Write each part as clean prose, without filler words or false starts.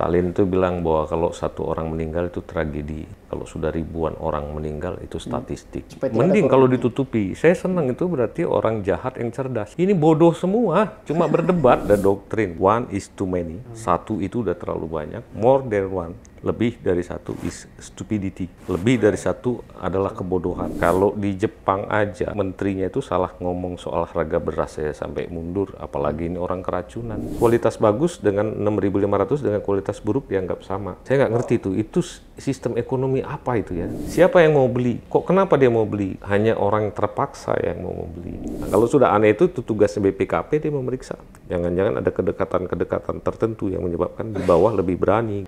Stalin itu bilang bahwa kalau satu orang meninggal itu tragedi, kalau sudah ribuan orang meninggal itu statistik. Mending kalau ditutupi. Saya senang, itu berarti orang jahat yang cerdas. Ini bodoh semua, cuma berdebat dan doktrin. One is too many. Satu itu udah terlalu banyak. More than one. Lebih dari satu is stupidity. Lebih dari satu adalah kebodohan. Kalau di Jepang aja, menterinya itu salah ngomong soal harga beras ya sampai mundur. Apalagi ini orang keracunan. Kualitas bagus dengan 6.500 dengan kualitas buruk dianggap sama. Saya nggak ngerti tuh. Itu sistem ekonomi apa itu ya? Siapa yang mau beli? Kok kenapa dia mau beli? Hanya orang terpaksa yang mau beli. Nah, kalau sudah aneh itu tugasnya BPKP, dia memeriksa. Jangan-jangan ada kedekatan-kedekatan tertentu yang menyebabkan di bawah lebih berani.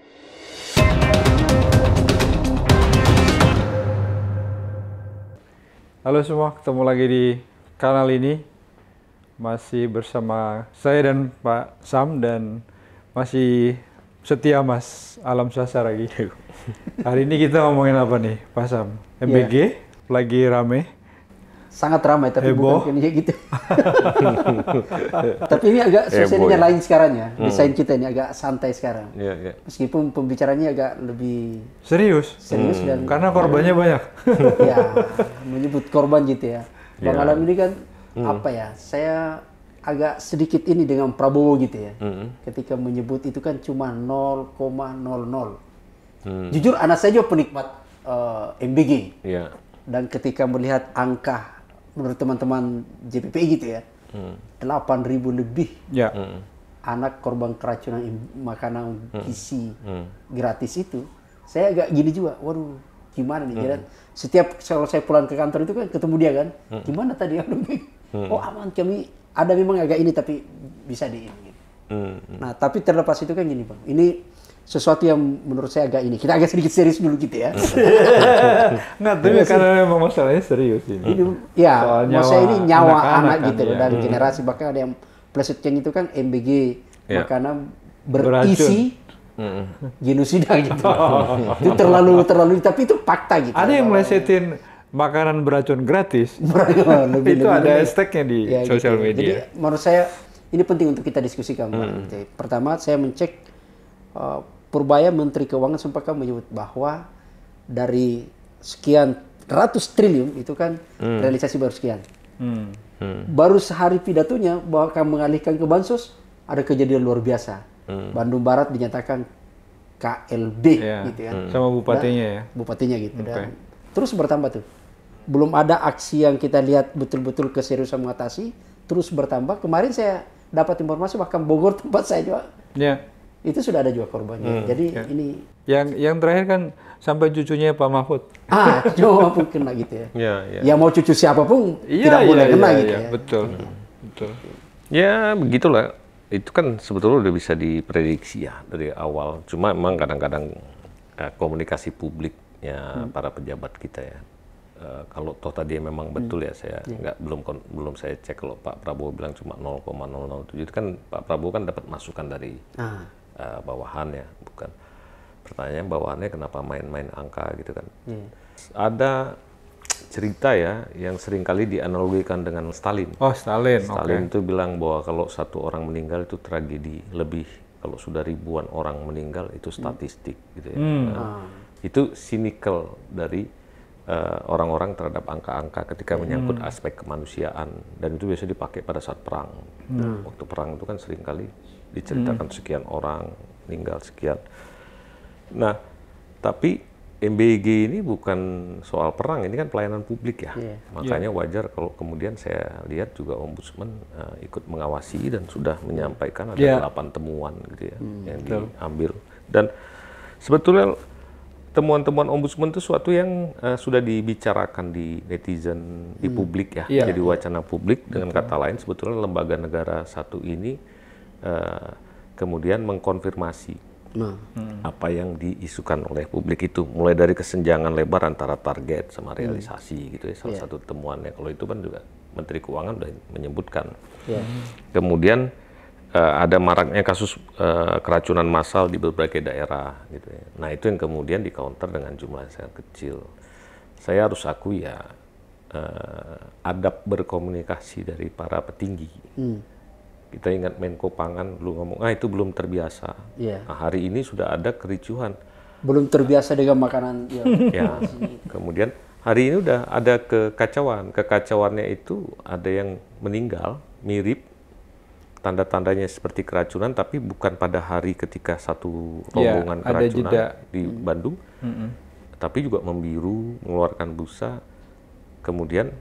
Halo semua, ketemu lagi di kanal ini. Masih bersama saya dan Pak Sam, dan masih setia Mas Alam Sasa lagi. Hari ini kita ngomongin apa nih, Pak Sam? MBG lagi rame. Sangat ramai, tapi heboh. bukan kayak gitu. Tapi ini agak suasananya lain sekarang ya. Desain kita ini agak santai sekarang. Meskipun pembicaranya agak lebih serius dan karena korbannya banyak. Ya, menyebut korban gitu ya. Bang Alam ini kan apa ya? Saya agak sedikit ini dengan Prabowo gitu ya. Ketika menyebut itu kan cuma 0,00. Jujur anak saya juga penikmat MBG. Dan ketika melihat angka menurut teman-teman JPP gitu ya, 8.000 lebih anak korban keracunan makanan gizi gratis itu, saya agak gini juga, waduh gimana nih. Setiap kalau saya pulang ke kantor itu kan ketemu dia kan, gimana tadi ya? Oh aman, kami ada memang agak ini tapi bisa di ini. Nah tapi terlepas itu kan gini Bang, ini sesuatu yang menurut saya agak ini. Kita agak sedikit serius dulu gitu ya. Nggak, tapi karena memang masalahnya serius ini. Ya, maksudnya ini nyawa anak gitu loh, dan generasi, bahkan ada yang plesetnya itu kan MBG makanan berisi genosida gitu. Itu terlalu, tapi itu fakta gitu. Ada yang melesetin makanan beracun gratis. Itu ada hashtagnya di sosial media. Jadi menurut saya ini penting untuk kita diskusikan. Pertama saya mencek Purbaya Menteri Keuangan sempat menyebut bahwa dari sekian ratus triliun itu kan realisasi baru sekian. Baru sehari pidatonya bahwa akan mengalihkan ke bansos, ada kejadian luar biasa. Bandung Barat dinyatakan KLB gitu ya. Sama bupatinya ya. Bupatinya gitu. Dan terus bertambah tuh. Belum ada aksi yang kita lihat betul-betul keseriusan mengatasi, terus bertambah. Kemarin saya dapat informasi bahkan Bogor tempat saya juga. Itu sudah ada juga korbannya. Jadi ini yang terakhir kan sampai cucunya Pak Mahfud. Cuma pun kena gitu ya. Ya mau cucu siapapun tidak boleh kena gitu ya. Betul. Ya begitulah. Itu kan sebetulnya udah bisa diprediksi ya dari awal. Cuma memang kadang-kadang komunikasi publiknya para pejabat kita ya. Kalau toh tadi memang betul ya, saya belum saya cek. Kalau Pak Prabowo bilang cuma 0,007 itu kan Pak Prabowo kan dapat masukan dari bawahan ya, bukan. Pertanyaannya bawahannya kenapa main-main angka gitu kan. Ada cerita ya yang seringkali dianalogikan dengan Stalin. Stalin itu bilang bahwa kalau satu orang meninggal itu tragedi, lebih kalau sudah ribuan orang meninggal itu statistik gitu ya. Itu cynical dari orang-orang terhadap angka-angka ketika menyangkut aspek kemanusiaan, dan itu biasanya dipakai pada saat perang. Waktu perang itu kan seringkali diceritakan sekian orang meninggal sekian. Nah, tapi MBG ini bukan soal perang, ini kan pelayanan publik ya. Makanya wajar kalau kemudian saya lihat juga Ombudsman ikut mengawasi dan sudah menyampaikan ada 8 temuan gitu ya yang diambil. Dan sebetulnya temuan-temuan Ombudsman itu suatu yang sudah dibicarakan di netizen, di publik ya. Jadi wacana publik, dengan kata lain sebetulnya lembaga negara satu ini kemudian mengkonfirmasi apa yang diisukan oleh publik itu, mulai dari kesenjangan lebar antara target sama realisasi gitu ya. Salah satu temuannya, kalau itu kan juga Menteri Keuangan sudah menyebutkan. Kemudian ada maraknya kasus keracunan massal di berbagai daerah gitu ya. Nah itu yang kemudian di-counter dengan jumlah yang sangat kecil. Saya harus akui ya, adab berkomunikasi dari para petinggi Kita ingat Menko Pangan dulu ngomong, itu belum terbiasa. Nah, hari ini sudah ada kericuhan. Belum terbiasa dengan makanan. Ya, kemudian hari ini udah ada kekacauan. Kekacauannya itu ada yang meninggal, mirip tanda-tandanya seperti keracunan, tapi bukan pada hari ketika satu rombongan keracunan di Bandung, tapi juga membiru, mengeluarkan busa, kemudian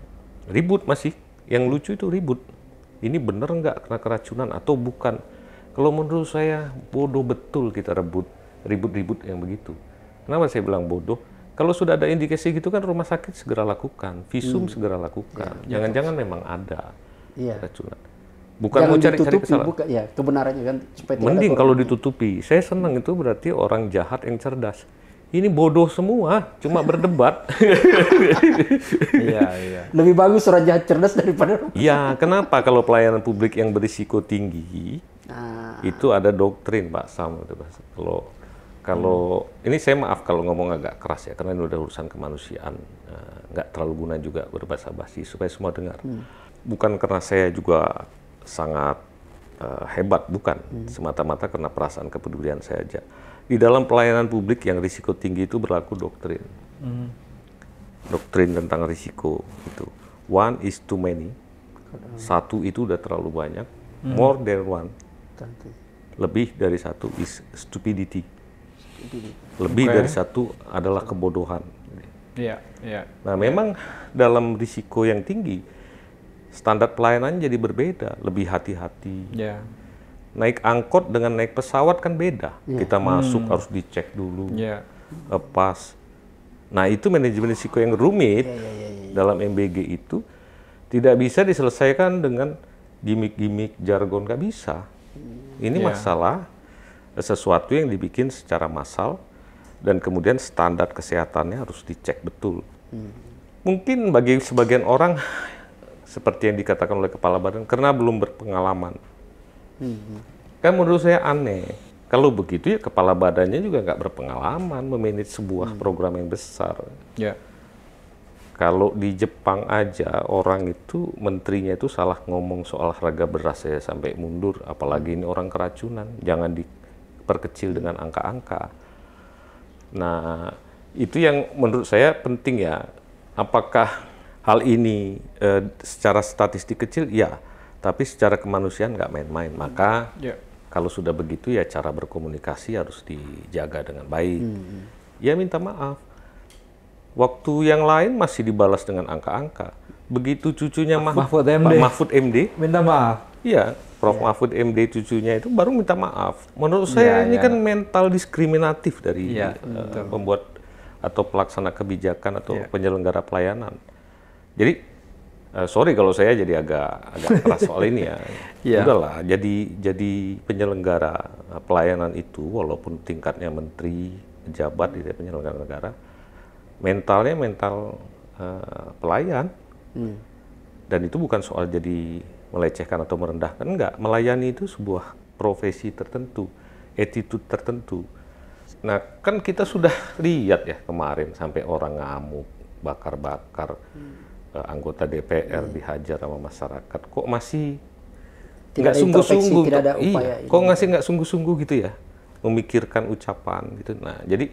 ribut masih. Yang lucu itu ribut. Ini bener nggak kena keracunan atau bukan? Kalau menurut saya bodoh betul kita ribut-ribut yang begitu. Kenapa saya bilang bodoh? Kalau sudah ada indikasi gitu kan rumah sakit segera lakukan, visum segera lakukan. Jangan-jangan memang ada keracunan. Bukan jangan mau cari-cari kesalahan. Kebenarannya kan. Mending kalau ditutupi. Saya senang itu berarti orang jahat yang cerdas. Ini bodoh semua, cuma berdebat. Lebih bagus orang jahat cerdas daripada. Iya, kenapa kalau pelayanan publik yang berisiko tinggi itu ada doktrin, Pak Sam. Kalau ini saya maaf kalau ngomong agak keras ya, karena ini udah urusan kemanusiaan, nggak terlalu guna juga berbahasa basi supaya semua dengar. Bukan karena saya juga sangat hebat, bukan. Semata-mata karena perasaan kepedulian saya aja. Di dalam pelayanan publik yang risiko tinggi itu berlaku doktrin. Doktrin tentang risiko itu. One is too many. Satu itu udah terlalu banyak. More than one. Lebih dari satu is stupidity. Lebih dari satu adalah kebodohan. Nah, memang dalam risiko yang tinggi, standar pelayanan jadi berbeda, lebih hati-hati. Naik angkot dengan naik pesawat kan beda. Kita masuk harus dicek dulu, pas. Nah, itu manajemen risiko yang rumit dalam MBG itu tidak bisa diselesaikan dengan gimmick-gimmick jargon, nggak bisa. Ini masalah sesuatu yang dibikin secara massal dan kemudian standar kesehatannya harus dicek betul. Mungkin bagi sebagian orang seperti yang dikatakan oleh kepala badan karena belum berpengalaman. Kan menurut saya aneh. Kalau begitu ya kepala badannya juga nggak berpengalaman memanage sebuah program yang besar. Kalau di Jepang aja orang itu menterinya itu salah ngomong soal harga beras ya sampai mundur, apalagi ini orang keracunan. Jangan diperkecil dengan angka-angka. Nah, itu yang menurut saya penting ya. Apakah hal ini secara statistik kecil? Ya. Tapi secara kemanusiaan nggak main-main. Maka kalau sudah begitu ya cara berkomunikasi harus dijaga dengan baik. Ya minta maaf. Waktu yang lain masih dibalas dengan angka-angka. Begitu cucunya Mahfud MD minta maaf. Iya, Prof. Mahfud MD cucunya itu baru minta maaf. Menurut saya ini kan mental diskriminatif dari pembuat atau pelaksana kebijakan atau penyelenggara pelayanan. Jadi sorry kalau saya jadi agak keras soal ini ya. Udahlah, jadi penyelenggara pelayanan itu walaupun tingkatnya menteri, pejabat di penyelenggara negara, mentalnya mental pelayan. Dan itu bukan soal jadi melecehkan atau merendahkan, enggak. Melayani itu sebuah profesi tertentu, attitude tertentu. Nah, kan kita sudah lihat ya kemarin sampai orang ngamuk, bakar-bakar anggota DPR dihajar sama masyarakat. Kok masih nggak sungguh-sungguh? Kok nggak sungguh-sungguh gitu ya, memikirkan ucapan gitu. Nah, jadi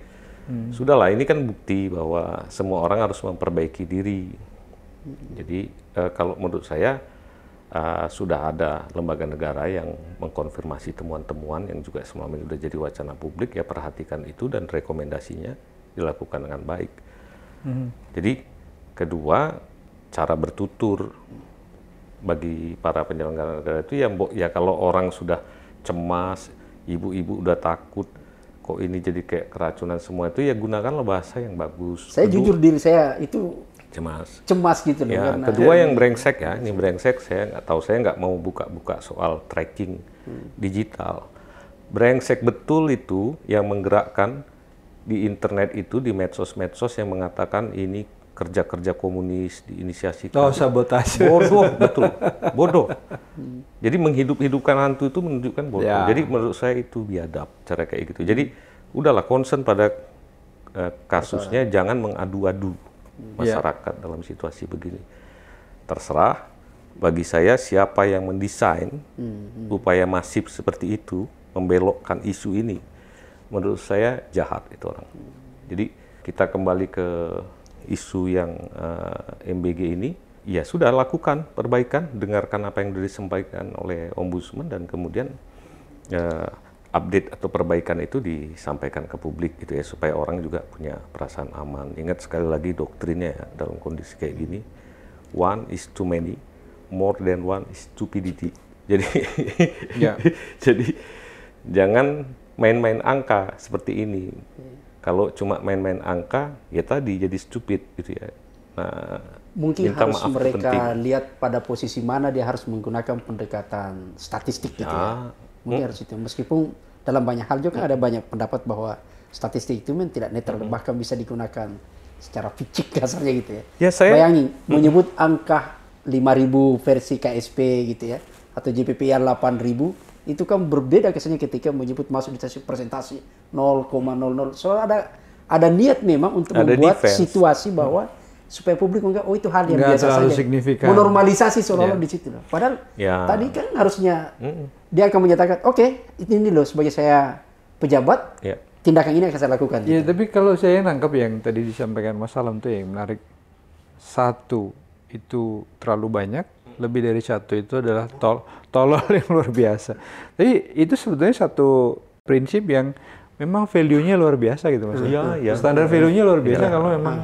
sudahlah, ini kan bukti bahwa semua orang harus memperbaiki diri. Jadi kalau menurut saya sudah ada lembaga negara yang mengkonfirmasi temuan-temuan yang juga selama ini sudah jadi wacana publik, ya perhatikan itu dan rekomendasinya dilakukan dengan baik. Jadi kedua, cara bertutur bagi para penyelenggara negara itu ya kalau orang sudah cemas, ibu-ibu udah takut, kok ini jadi kayak keracunan semua itu, ya gunakanlah bahasa yang bagus. Saya jujur diri saya itu cemas gitu loh. Ya, kedua yang brengsek ya, ini brengsek, saya nggak tahu, saya nggak mau buka-buka soal tracking digital. Brengsek betul itu yang menggerakkan di internet itu, di medsos-medsos yang mengatakan ini kerja-kerja komunis diinisiasi. Sabotase. Bodoh, betul. Bodoh. Jadi menghidup-hidupkan hantu itu menunjukkan bodoh. Jadi menurut saya itu biadab cara kayak gitu. Jadi udahlah, concern pada kasusnya, jangan mengadu-adu masyarakat dalam situasi begini. Terserah bagi saya siapa yang mendesain upaya masif seperti itu, membelokkan isu ini, menurut saya jahat itu orang. Jadi kita kembali ke isu yang MBG ini, ya sudah lakukan perbaikan, dengarkan apa yang disampaikan oleh Ombudsman dan kemudian update atau perbaikan itu disampaikan ke publik gitu ya, supaya orang juga punya perasaan aman. Ingat sekali lagi doktrinnya ya, dalam kondisi kayak gini, one is too many, more than one is stupidity. Jadi jadi jangan main-main angka seperti ini. Kalau cuma main-main angka, ya tadi jadi stupid gitu ya. Nah, mungkin harus mereka lihat pada posisi mana dia harus menggunakan pendekatan statistik gitu ya. Mungkin harus itu. Meskipun dalam banyak hal juga ada banyak pendapat bahwa statistik itu tidak netral, bahkan bisa digunakan secara ficik kasarnya gitu ya. Bayangin, menyebut angka 5.000 versi KSP gitu ya, atau JPPA 8.000, itu kan berbeda kesannya ketika menyebut masuk di presentasi 0,00. Soalnya ada niat memang untuk membuat situasi bahwa supaya publik menganggap, oh itu hal yang biasa saja, menormalisasi seolah-olah di situ. Padahal tadi kan harusnya dia akan menyatakan, oke, ini loh sebagai saya pejabat, tindakan ini akan saya lakukan. Iya, tapi kalau saya nangkap yang tadi disampaikan Mas Alam tuh yang menarik, satu itu terlalu banyak, lebih dari satu itu adalah tolol yang luar biasa. Jadi itu sebetulnya satu prinsip yang memang value-nya luar biasa gitu Mas. Standar value-nya luar biasa kalau memang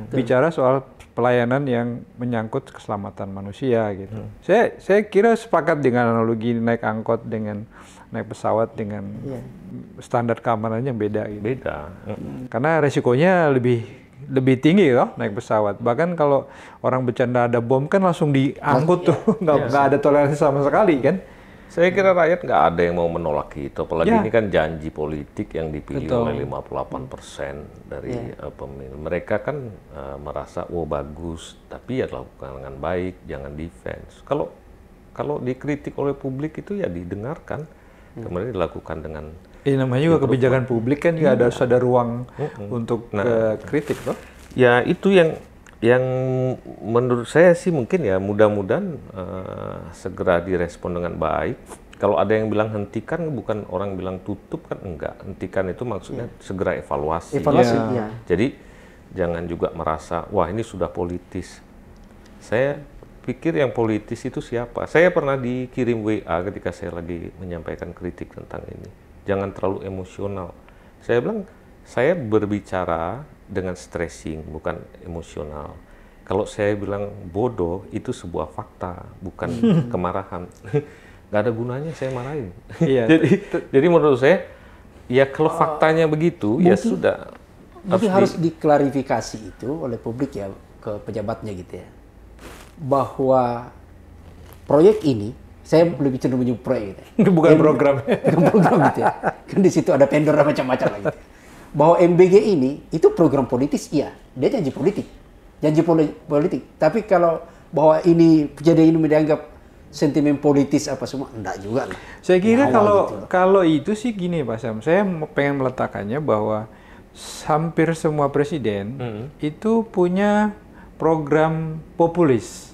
bicara soal pelayanan yang menyangkut keselamatan manusia gitu. Saya kira sepakat dengan analogi naik angkot dengan naik pesawat dengan standar keamanannya beda gitu. Beda. Karena resikonya lebih tinggi loh naik pesawat. Bahkan kalau orang bercanda ada bom kan langsung diangkut tuh, nggak ada toleransi sama sekali kan. Saya kira rakyat nggak ada yang mau menolak itu, apalagi ini kan janji politik yang dipilih oleh 58% dari pemilih. Mereka kan merasa, oh bagus, tapi ya lakukan dengan baik, jangan defense. Kalau dikritik oleh publik itu ya didengarkan, kemudian dilakukan dengan. Namanya juga kebijakan publik kan juga ada ruang untuk kritik loh. Ya itu yang menurut saya sih mungkin ya mudah-mudahan segera direspon dengan baik. Kalau ada yang bilang hentikan, bukan orang bilang tutup kan, enggak. Hentikan itu maksudnya segera evaluasi. Jadi jangan juga merasa, wah ini sudah politis. Saya pikir yang politis itu siapa? Saya pernah dikirim WA ketika saya lagi menyampaikan kritik tentang ini. Jangan terlalu emosional. Saya bilang, saya berbicara dengan stressing, bukan emosional. Kalau saya bilang bodoh, itu sebuah fakta, bukan kemarahan. Nggak ada gunanya saya marahin. Jadi menurut saya, ya kalau faktanya begitu, ya sudah. Mungkin harus diklarifikasi itu oleh publik ya, ke pejabatnya gitu ya. Bahwa proyek ini, saya lebih cenderung menyebut proyek gitu. Bukan program. Bukan program gitu ya. Kan di situ ada vendor macam-macam lagi. Bahwa MBG ini itu program politis, iya, dia janji politik, Tapi kalau bahwa ini kejadian ini dianggap sentimen politis apa semua, enggak juga lah. Saya kira kalau itu sih gini Pak Sam, saya pengen meletakkannya bahwa hampir semua presiden itu punya program populis.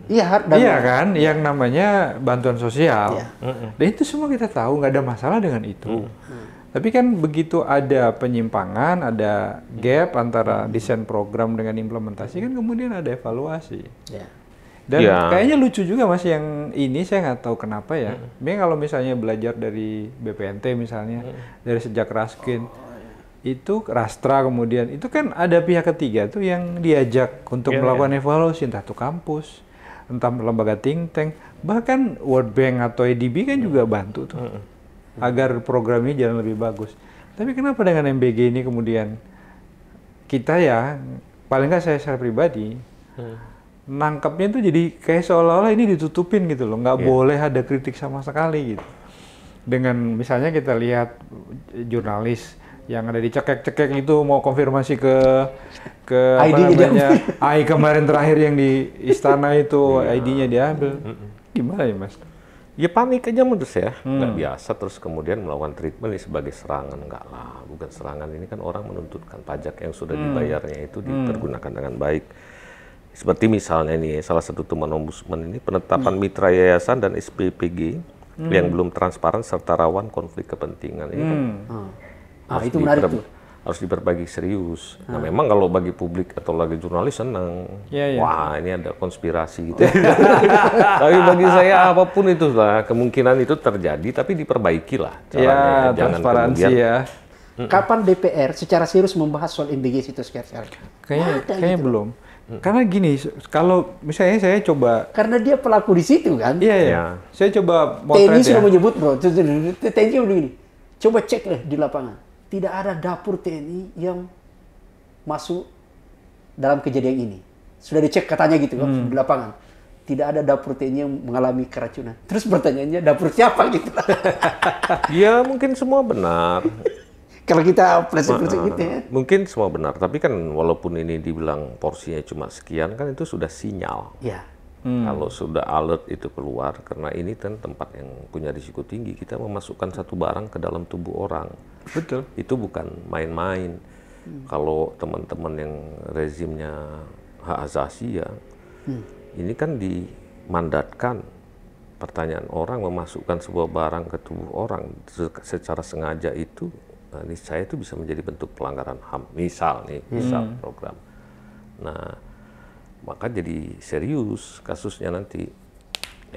Iya kan, yang namanya bantuan sosial. Dan itu semua kita tahu, nggak ada masalah dengan itu. Tapi kan begitu ada penyimpangan, ada gap antara desain program dengan implementasi, kan kemudian ada evaluasi. Dan kayaknya lucu juga Mas yang ini, saya nggak tahu kenapa ya. Kalau misalnya belajar dari BPNT misalnya, dari sejak Raskin, itu Rastra kemudian, itu kan ada pihak ketiga tuh yang diajak untuk melakukan evaluasi, entah itu kampus, entah lembaga think tank, bahkan World Bank atau IDB kan juga bantu tuh. Agar program ini jalan lebih bagus. Tapi kenapa dengan MBG ini kemudian kita ya, paling nggak saya secara pribadi, nangkapnya itu jadi kayak seolah-olah ini ditutupin gitu loh, nggak boleh ada kritik sama sekali gitu. Dengan misalnya kita lihat jurnalis yang ada dicekek-cekek itu mau konfirmasi ke apa namanya, AI kemarin terakhir yang di istana itu ID-nya diambil. Gimana ya Mas? Ya panik aja menurut saya, nggak biasa terus kemudian melakukan treatment ini sebagai serangan, enggak lah, bukan serangan, ini kan orang menuntutkan pajak yang sudah dibayarnya itu dipergunakan dengan baik. Seperti misalnya ini, salah satu teman ombudsman ini penetapan mitra yayasan dan SPPG yang belum transparan serta rawan konflik kepentingan. Ini kan itu menarik tuh. Harus diperbagi serius. Nah, memang kalau bagi publik atau lagi jurnalis senang, wah ini ada konspirasi gitu. Tapi bagi saya apapun itu lah, kemungkinan itu terjadi, tapi diperbaiki lah caranya. Jangan transparansi kemudian, Kapan DPR secara serius membahas soal MBG situs sekarang? Kayaknya belum. Karena gini, kalau misalnya saya coba... Karena dia pelaku di situ kan? Iya. Saya coba motret TNI sudah menyebut bro, TNI begini. Coba cek deh di lapangan. Tidak ada dapur TNI yang masuk dalam kejadian ini. Sudah dicek katanya gitu kan, di lapangan. Tidak ada dapur TNI yang mengalami keracunan. Terus pertanyaannya, dapur siapa gitu? Ya mungkin semua benar. Kalau kita plastik-plastik gitu ya. Mungkin semua benar, tapi kan walaupun ini dibilang porsinya cuma sekian, kan itu sudah sinyal. Ya. Kalau sudah alert itu keluar, karena ini kan tempat yang punya risiko tinggi, kita memasukkan satu barang ke dalam tubuh orang. Betul. Itu bukan main-main. Kalau teman-teman yang rezimnya hak asasi ya, ini kan dimandatkan. Pertanyaan orang memasukkan sebuah barang ke tubuh orang secara sengaja itu, nah, ini saya itu bisa menjadi bentuk pelanggaran HAM. Misal program. Nah, maka jadi serius kasusnya nanti.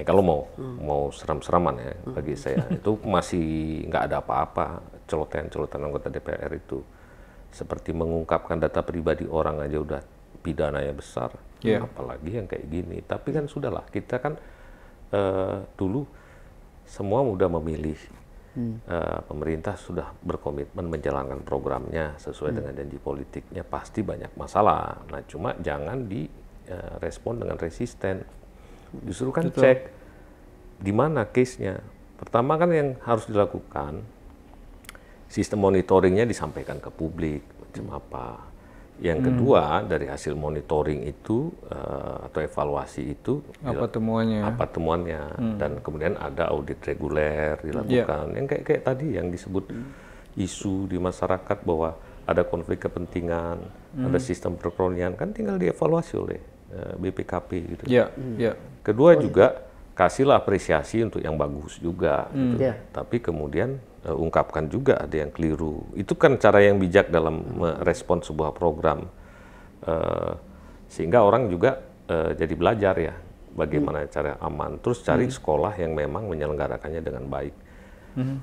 Kalau mau seram-seraman ya bagi saya itu masih nggak ada apa-apa. Celotehan anggota DPR itu seperti mengungkapkan data pribadi orang aja udah pidananya besar, apalagi yang kayak gini. Tapi kan sudahlah, kita kan dulu semua mudah memilih. Pemerintah sudah berkomitmen menjalankan programnya sesuai dengan janji politiknya, pasti banyak masalah. Nah, cuma jangan direspon dengan resisten. Justru kan cek di mana case-nya. Pertama kan yang harus dilakukan, sistem monitoringnya disampaikan ke publik macam apa. Yang kedua, dari hasil monitoring itu atau evaluasi itu apa temuannya, dan kemudian ada audit reguler dilakukan. Yang kayak tadi yang disebut isu di masyarakat bahwa ada konflik kepentingan, ada sistem perkronian, kan tinggal dievaluasi oleh BPKP gitu. Kedua juga kasihlah apresiasi untuk yang bagus juga, gitu. Tapi kemudian ungkapkan juga ada yang keliru. Itu kan cara yang bijak dalam merespon sebuah program, sehingga orang juga jadi belajar ya bagaimana cara aman. Terus cari sekolah yang memang menyelenggarakannya dengan baik,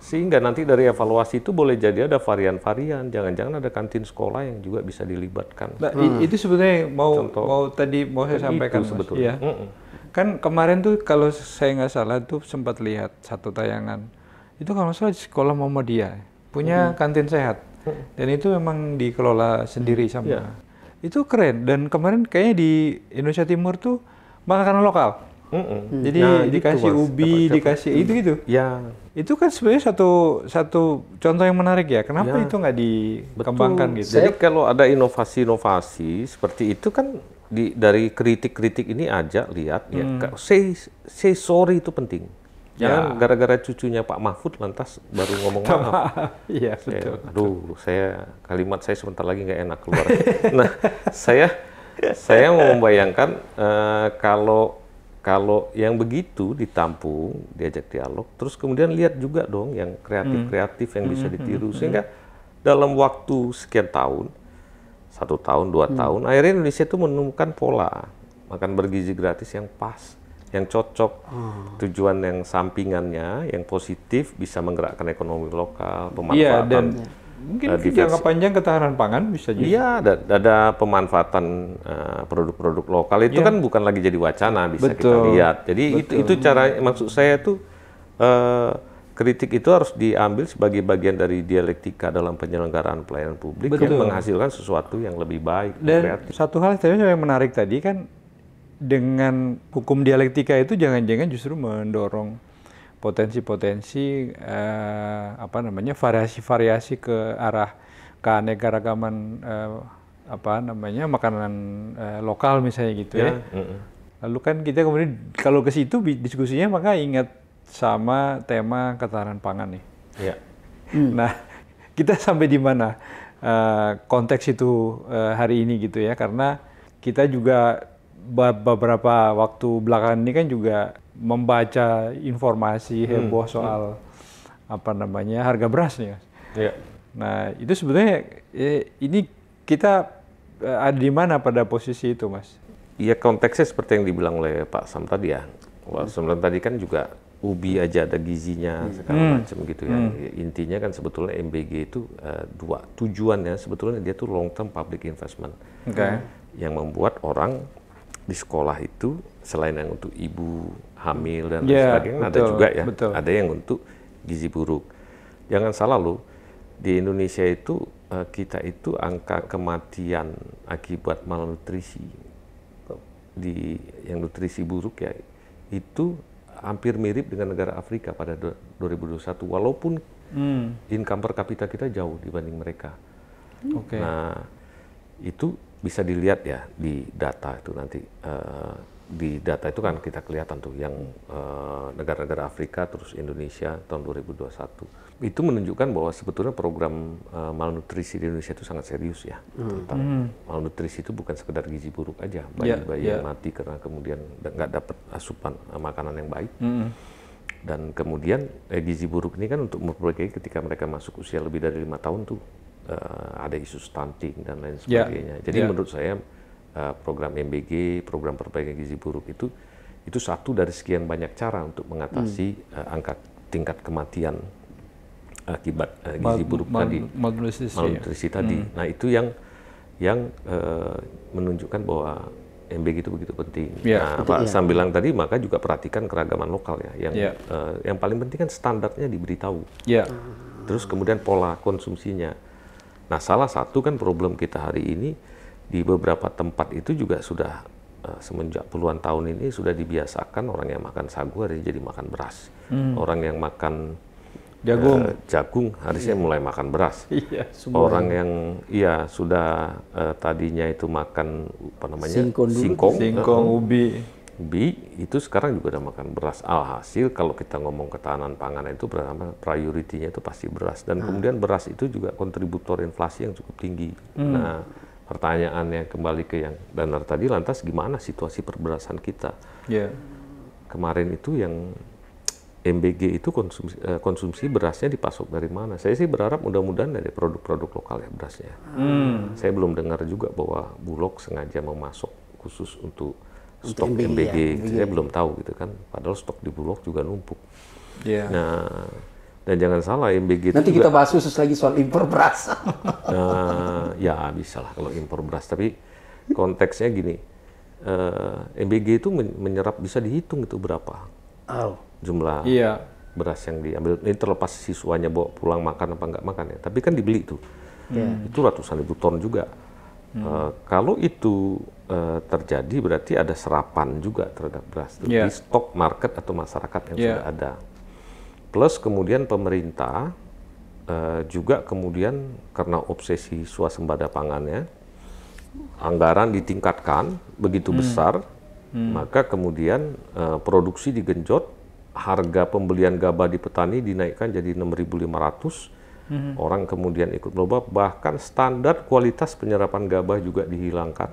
sehingga nanti dari evaluasi itu boleh jadi ada varian-varian. Jangan-jangan ada kantin sekolah yang juga bisa dilibatkan. Nah, itu sebetulnya mau saya sampaikan sebetulnya. Kan kemarin tuh kalau saya nggak salah tuh sempat lihat satu tayangan. Itu kalau salah sekolah Muhammadiyah punya kantin sehat, dan itu memang dikelola sendiri sama. Itu keren. Dan kemarin kayaknya di Indonesia Timur tuh makanan lokal. Jadi dikasih ubi, dikasih itu. Itu kan sebenarnya satu contoh yang menarik ya. Kenapa itu nggak dikembangkan gitu? Jadi kalau ada inovasi-inovasi seperti itu kan dari kritik-kritik ini aja lihat ya. Say sorry itu penting. Jangan gara-gara cucunya Pak Mahfud lantas baru ngomong maaf. Iya, betul. Aduh, kalimat saya sebentar lagi nggak enak keluar. Nah, saya mau membayangkan kalau yang begitu ditampung, diajak dialog, terus kemudian lihat juga dong yang kreatif-kreatif yang bisa ditiru, sehingga dalam waktu sekian tahun, 1 tahun, 2 tahun, akhirnya Indonesia itu menemukan pola makan bergizi gratis yang pas, yang cocok, tujuan yang sampingannya, yang positif, bisa menggerakkan ekonomi lokal, pemanfaatan. Dan mungkin jangka panjang ketahanan pangan bisa juga. Iya, ada pemanfaatan produk-produk lokal itu kan bukan lagi jadi wacana, bisa kita lihat. Jadi itu cara, maksud saya tuh kritik itu harus diambil sebagai bagian dari dialektika dalam penyelenggaraan pelayanan publik yang menghasilkan sesuatu yang lebih baik. Dan satu hal yang menarik tadi kan, dengan hukum dialektika itu jangan-jangan justru mendorong potensi-potensi variasi-variasi ke arah keanekaragaman makanan lokal misalnya gitu ya. Lalu kan kita kemudian kalau ke situ diskusinya maka ingat sama tema ketahanan pangan nih. Nah, kita sampai di mana konteks itu hari ini gitu ya, karena kita juga beberapa waktu belakangan ini kan juga membaca informasi heboh soal harga beras nih, Mas. Iya. Nah, itu sebenarnya ini kita ada di mana pada posisi itu, Mas? Iya, konteksnya seperti yang dibilang oleh Pak Sam tadi ya. Sebelum tadi kan juga ubi aja ada gizinya segala macam gitu ya. Intinya kan sebetulnya MBG itu dua tujuannya, sebetulnya dia tuh long term public investment. Yang membuat orang di sekolah itu selain yang untuk ibu hamil dan sebagainya, ada juga ya, ada yang untuk gizi buruk. Jangan salah loh, di Indonesia itu kita itu angka kematian akibat malnutrisi yang nutrisi buruk ya, itu hampir mirip dengan negara Afrika pada 2021, walaupun income per kapita kita jauh dibanding mereka. Nah, itu bisa dilihat ya di data itu nanti. Di data itu kan kita kelihatan tuh yang negara-negara Afrika terus Indonesia tahun 2021. Itu menunjukkan bahwa sebetulnya program malnutrisi di Indonesia itu sangat serius ya. Tentang malnutrisi itu bukan sekedar gizi buruk aja, bayi-bayi yang mati karena kemudian nggak dapat asupan makanan yang baik. Dan kemudian gizi buruk ini kan untuk memperbaiki ketika mereka masuk usia lebih dari 5 tahun tuh ada isu stunting dan lain sebagainya. Jadi menurut saya program MBG, program perbaikan gizi buruk itu satu dari sekian banyak cara untuk mengatasi tingkat kematian akibat gizi buruk tadi, malnutrisi tadi. Nah, itu yang menunjukkan bahwa MBG itu begitu penting. Nah, Pak Sam bilang tadi, maka juga perhatikan keragaman lokal ya. Yang paling penting kan standarnya diberitahu. Terus kemudian pola konsumsinya. Nah, salah satu kan problem kita hari ini di beberapa tempat itu juga sudah semenjak puluhan tahun ini sudah dibiasakan orang yang makan sagu hari jadi makan beras. Orang yang makan jagung harusnya mulai makan beras. Orang yang sudah tadinya itu makan singkong, ubi itu sekarang juga udah makan beras. Alhasil kalau kita ngomong ketahanan pangan itu pertama prioritinya itu pasti beras, dan kemudian beras itu juga kontributor inflasi yang cukup tinggi. Nah, pertanyaannya kembali ke yang Danar tadi, lantas gimana situasi perberasan kita? Kemarin itu yang MBG itu konsumsi berasnya dipasok dari mana? Saya sih berharap mudah-mudahan dari produk-produk lokal ya berasnya. Saya belum dengar juga bahwa Bulog sengaja memasok khusus untuk stok MBG. Saya belum tahu gitu kan. Padahal stok di Bulog juga numpuk. Nah, dan jangan salah MBG itu nanti kita bahas khusus lagi soal impor beras. Ya bisa lah kalau impor beras, tapi konteksnya gini, MBG itu menyerap, bisa dihitung itu berapa jumlah beras yang diambil. Ini terlepas siswanya bawa pulang makan apa nggak makan ya, tapi kan dibeli itu ratusan ribu ton juga. Kalau itu terjadi berarti ada serapan juga terhadap beras di stok market atau masyarakat yang sudah ada. Plus kemudian pemerintah juga kemudian karena obsesi swasembada pangannya, anggaran ditingkatkan begitu besar, maka kemudian produksi digenjot, harga pembelian gabah di petani dinaikkan jadi 6.500, orang kemudian ikut berubah, bahkan standar kualitas penyerapan gabah juga dihilangkan,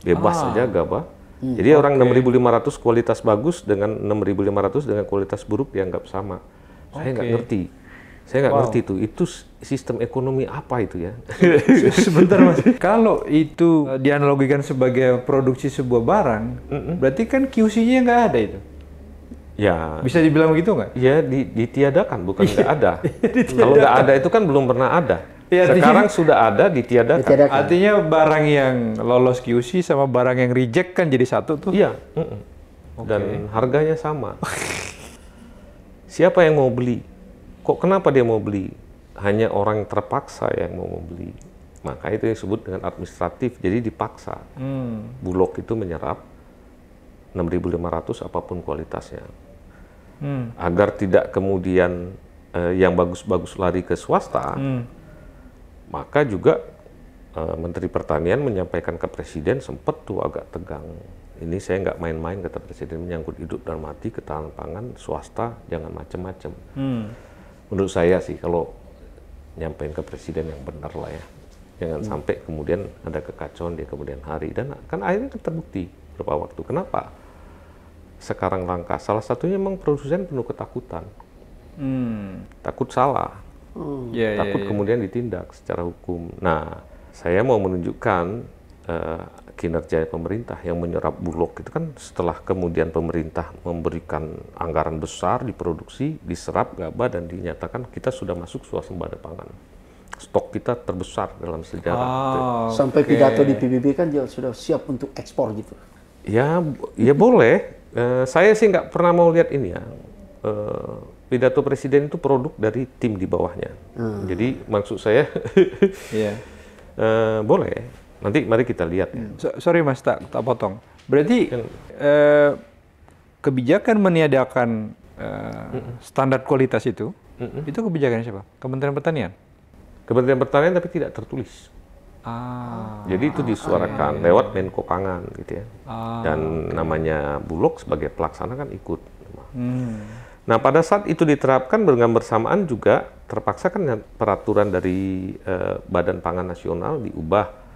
bebas saja gabah. Jadi orang 6.500 kualitas bagus dengan 6.500 dengan kualitas buruk dianggap sama. Saya nggak ngerti. Saya nggak ngerti itu sistem ekonomi apa itu ya. Sebentar Mas, kalau itu dianalogikan sebagai produksi sebuah barang, berarti kan QC-nya nggak ada itu? Ya. Bisa dibilang begitu nggak? Ya ditiadakan, bukan nggak ada. Kalau nggak ada itu kan belum pernah ada. Ya, sekarang sudah ada, ditiadakan. Artinya barang yang lolos QC sama barang yang reject kan jadi satu tuh? Iya. Dan harganya sama. Siapa yang mau beli? Kok kenapa dia mau beli? Hanya orang terpaksa yang mau beli. Maka itu disebut dengan administratif, jadi dipaksa. Bulog itu menyerap 6.500 apapun kualitasnya. Agar tidak kemudian yang bagus-bagus lari ke swasta, maka juga Menteri Pertanian menyampaikan ke Presiden, sempat tuh agak tegang. Ini saya nggak main-main, kata Presiden, menyangkut hidup dan mati, ketahanan pangan, swasta jangan macam-macam. Menurut saya sih kalau nyampein ke Presiden yang benar lah ya. Jangan sampai kemudian ada kekacauan di kemudian hari. Dan kan akhirnya terbukti. beberapa waktu. Kenapa sekarang langka? Salah satunya memang produsen penuh ketakutan. Takut salah. Takut kemudian ditindak secara hukum. Nah, saya mau menunjukkan kinerja pemerintah yang menyerap Bulog itu kan setelah kemudian pemerintah memberikan anggaran besar diproduksi, diserap gabah dan dinyatakan kita sudah masuk swasembada pangan. Stok kita terbesar dalam sejarah. Sampai pidato di PBB kan dia sudah siap untuk ekspor gitu. Ya boleh. Saya sih nggak pernah mau lihat ini ya. Pidato presiden itu produk dari tim di bawahnya. Jadi maksud saya boleh. Nanti mari kita lihat ya. Sorry Mas, tak potong. Berarti kebijakan meniadakan standar kualitas itu kebijakan siapa? Kementerian Pertanian? Kementerian Pertanian tapi tidak tertulis. Jadi itu disuarakan lewat Menko Pangan gitu ya. Dan namanya Bulog sebagai pelaksana kan ikut. Nah pada saat itu diterapkan dengan bersamaan juga terpaksa kan peraturan dari Badan Pangan Nasional diubah.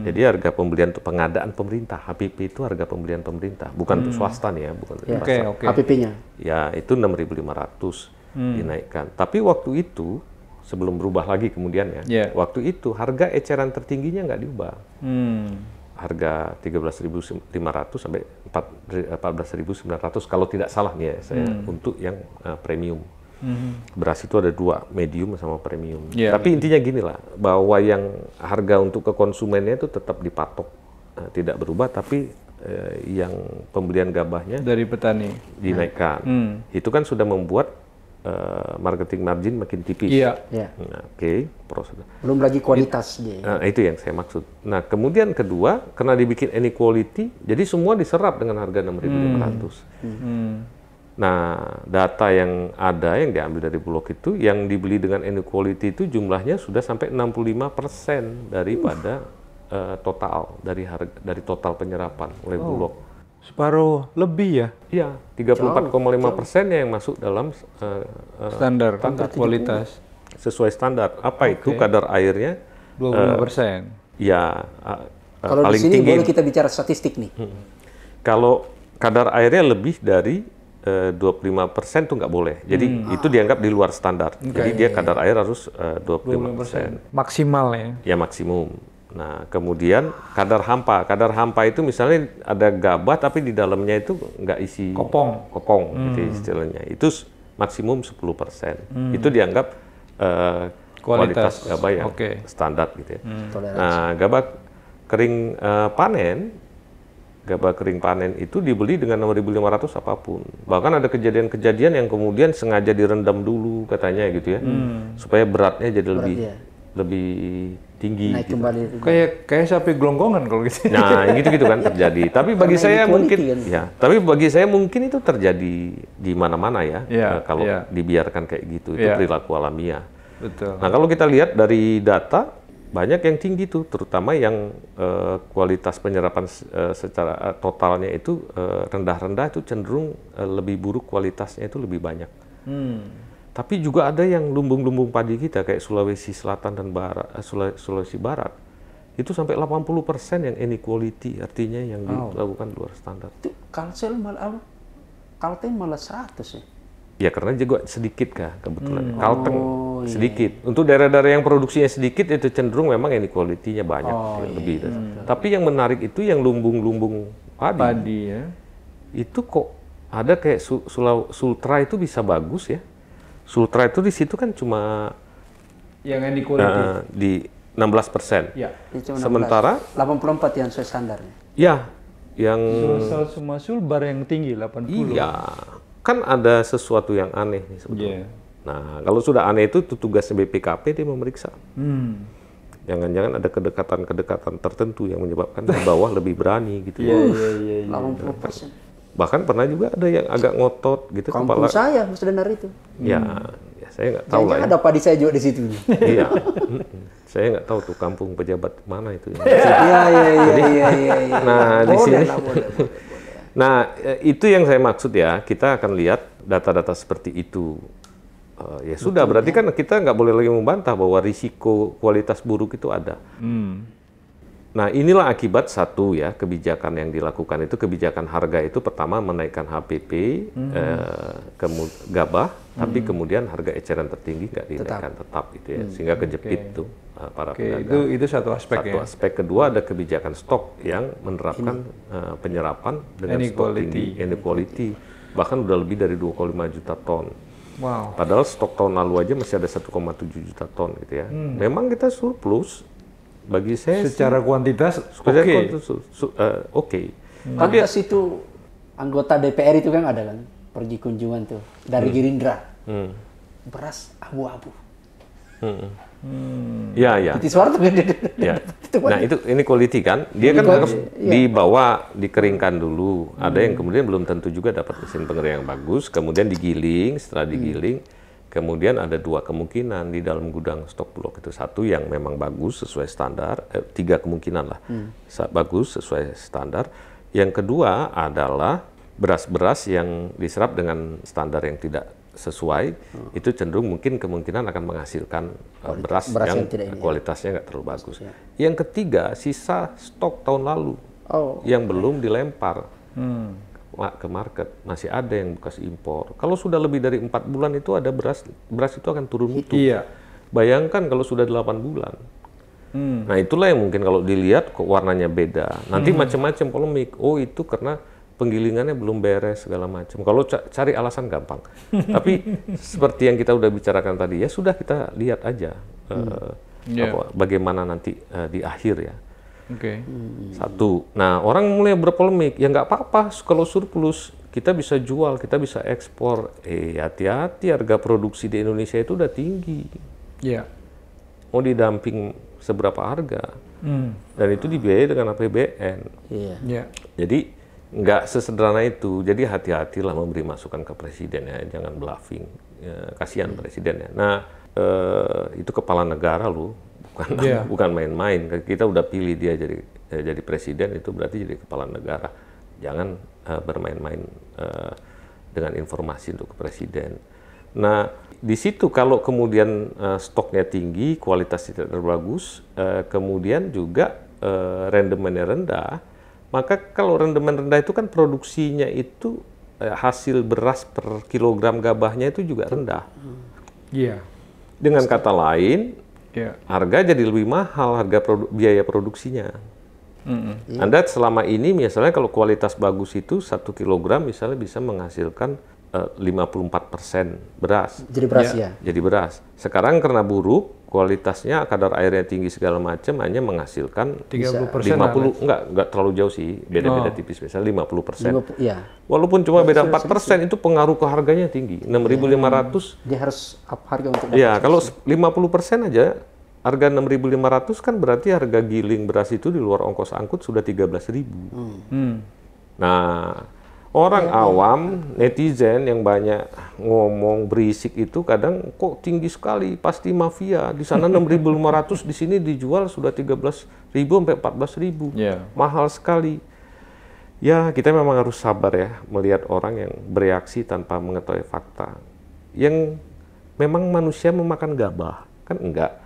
Jadi harga pembelian untuk pengadaan pemerintah, HPP itu harga pembelian pemerintah, bukan untuk swasta nih ya, bukan untuk swasta. HPP-nya? Ya itu 6.500 dinaikkan. Tapi waktu itu sebelum berubah lagi kemudian ya, waktu itu harga eceran tertingginya nggak diubah. Harga 13.500 sampai 14.900 kalau tidak salah nih ya saya untuk yang premium. Beras itu ada dua, medium sama premium. Tapi intinya gini lah, bahwa yang harga untuk ke konsumennya itu tetap dipatok, tidak berubah, tapi yang pembelian gabahnya dari petani dinaikkan. Itu kan sudah membuat marketing margin makin tipis. Nah, prosedur. Belum lagi kualitasnya. Nah, itu yang saya maksud. Nah, kemudian kedua, karena dibikin inequality, jadi semua diserap dengan harga 6.500. Nah, data yang ada yang diambil dari Bulog itu, yang dibeli dengan inequality itu jumlahnya sudah sampai 65% daripada total dari total penyerapan oleh Bulog. Separuh lebih ya? Iya, 34,5% yang masuk dalam standar kualitas. Sesuai standar. Apa itu kadar airnya? 25%. Ya, kalau paling di sini tinggi. boleh kita bicara statistik nih. Kalau kadar airnya lebih dari 25% tuh nggak boleh. Jadi itu dianggap di luar standar. Jadi dia kadar air harus 25%. Maksimal ya? Ya maksimum. Nah kemudian kadar hampa. Kadar hampa itu misalnya ada gabah tapi di dalamnya itu nggak isi kopong gitu istilahnya. Itu maksimum 10%. Itu dianggap kualitas gabah yang standar gitu ya. Nah gabah kering gabah kering panen itu dibeli dengan 6.500 apapun. Bahkan ada kejadian-kejadian yang kemudian sengaja direndam dulu katanya gitu ya. Supaya beratnya jadi lebih tinggi. Naik gitu. kembali. Kayak sapi gelonggongan kalau gitu. Nah, gitu kan terjadi. Tapi bagi saya mungkin itu terjadi di mana-mana ya. Kalau dibiarkan kayak gitu, itu perilaku alamiah. Betul. Nah, kalau kita lihat dari data banyak yang tinggi tuh, terutama yang kualitas penyerapan secara totalnya itu rendah-rendah itu cenderung lebih buruk kualitasnya itu lebih banyak. Tapi juga ada yang lumbung-lumbung padi kita kayak Sulawesi Selatan dan Sulawesi Barat itu sampai 80% yang inequality, artinya yang dilakukan luar standar. Itu Kalteng malah 100 ya. Ya karena juga sedikit kebetulan. Kalteng sedikit. Untuk daerah-daerah yang produksinya sedikit itu cenderung memang inequality-nya banyak lebih. Tapi yang menarik itu yang lumbung-lumbung padi ya. Itu kok ada kayak Sultra itu bisa bagus ya. Sultra itu di situ kan cuma yang inequality di 16%. Ya. Sementara 84 yang sesuai standarnya. Ya, yang semua sulbar yang tinggi 80. Iya. Kan ada sesuatu yang aneh nih sebetulnya. Nah, kalau sudah aneh itu tugasnya BPKP dia memeriksa. Jangan-jangan ada kedekatan-kedekatan tertentu yang menyebabkan di bawah lebih berani gitu. Iya. 80%. Bahkan pernah juga ada yang agak ngotot gitu. Kampung saya Mas Denar itu. Ya saya nggak tahu lah. Ada padi saya juga di situ. Iya. Saya nggak tahu tuh kampung pejabat mana itu. Iya. Nah di sini. Nah, itu yang saya maksud ya, kita akan lihat data-data seperti itu. Ya sudah, berarti kan kita nggak boleh lagi membantah bahwa risiko kualitas buruk itu ada. Nah, inilah akibat satu ya kebijakan yang dilakukan itu, kebijakan harga itu pertama menaikkan HPP, gabah, tapi kemudian harga eceran tertinggi nggak dinaikkan tetap gitu ya, sehingga kejepit tuh para pedagang. Itu satu aspek Satu aspek. Kedua ada kebijakan stok yang menerapkan penyerapan dengan stok tinggi, inequality, bahkan udah lebih dari 2,5 juta ton. Wow. Padahal stok tahun lalu aja masih ada 1,7 juta ton gitu ya. Memang kita surplus. Bagi saya secara kuantitas oke. Pantas itu anggota DPR itu kan ada kan pergi kunjungan tuh dari Gerindra. Beras abu-abu. Ya, ya. Itu suara tuh Ya. Nah, ini quality kan. Dia kan harus dibawa, dikeringkan dulu. Ada yang kemudian belum tentu juga dapat mesin pengering yang bagus, kemudian digiling, setelah digiling kemudian ada dua kemungkinan di dalam gudang stok Bulog itu. Satu yang memang bagus sesuai standar, tiga kemungkinan lah, bagus sesuai standar. Yang kedua adalah beras-beras yang diserap dengan standar yang tidak sesuai, itu cenderung kemungkinan akan menghasilkan beras yang kualitasnya nggak terlalu bagus. Yang ketiga, sisa stok tahun lalu yang belum dilempar ke market, masih ada yang bekas impor. Kalau sudah lebih dari 4 bulan itu ada beras itu akan turun mutu. Iya. Bayangkan kalau sudah 8 bulan. Nah, itulah yang mungkin kalau dilihat kok warnanya beda. Nanti macam-macam polemik. Oh, itu karena penggilingannya belum beres segala macam. Kalau cari alasan gampang. Tapi seperti yang kita udah bicarakan tadi, ya sudah kita lihat aja bagaimana nanti di akhir ya. Satu. Nah, orang mulai berpolemik, ya nggak apa-apa kalau surplus, kita bisa jual, kita bisa ekspor. Hati-hati, harga produksi di Indonesia itu udah tinggi. Mau didamping seberapa harga? Dan itu dibiayai dengan APBN. Jadi nggak sesederhana itu. Jadi hati-hatilah memberi masukan ke presiden ya, jangan bluffing. Kasihan presiden ya. Nah, itu kepala negara loh. Bukan main-main. Kita udah pilih dia jadi presiden, itu berarti jadi kepala negara. Jangan bermain-main dengan informasi untuk ke presiden. Nah, di situ kalau kemudian stoknya tinggi, kualitasnya tidak bagus, kemudian juga rendemennya rendah, maka kalau rendemen rendah itu kan produksinya itu hasil beras per kilogram gabahnya itu juga rendah. Dengan kata lain, harga jadi lebih mahal, biaya produksinya. Anda selama ini misalnya kalau kualitas bagus itu 1 kilogram misalnya bisa menghasilkan 54% beras. Jadi beras ya? Jadi beras. Sekarang karena buruk, kualitasnya, kadar airnya tinggi segala macam, hanya menghasilkan 30%. 50, enggak terlalu jauh sih, beda-beda tipis, misalnya 50%. Walaupun cuma beda 4%, itu pengaruh ke harganya tinggi, 6.500. Dia harus up harga untuk dapat. Ya, kalau 50% aja, harga 6.500 kan berarti harga giling beras itu di luar ongkos angkut sudah 13.000. Nah, orang awam, netizen yang banyak ngomong berisik itu kadang kok tinggi sekali, pasti mafia. Di sana 6.500, di sini dijual sudah 13.000 sampai 14.000. Mahal sekali. Ya, kita memang harus sabar ya melihat orang yang bereaksi tanpa mengetahui fakta. Yang memang manusia memakan gabah, kan enggak.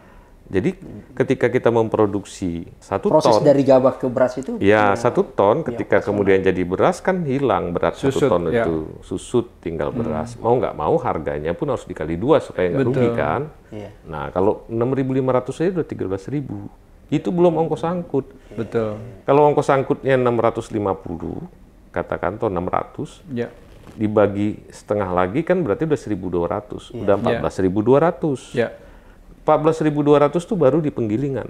Jadi ketika kita memproduksi 1 ton, proses dari gabah ke beras itu? Ya, 1 ton ketika kemudian jadi beras kan hilang berat 1 ton itu. Susut tinggal beras. Mau nggak mau harganya pun harus dikali 2 supaya nggak rugi kan. Nah, kalau 6.500 saja udah 13.000. Itu belum ongkos angkut. Kalau ongkos angkutnya 650, katakan ton 600, dibagi setengah lagi kan berarti udah 1.200. Udah 14.200. 14.200 itu baru di penggilingan.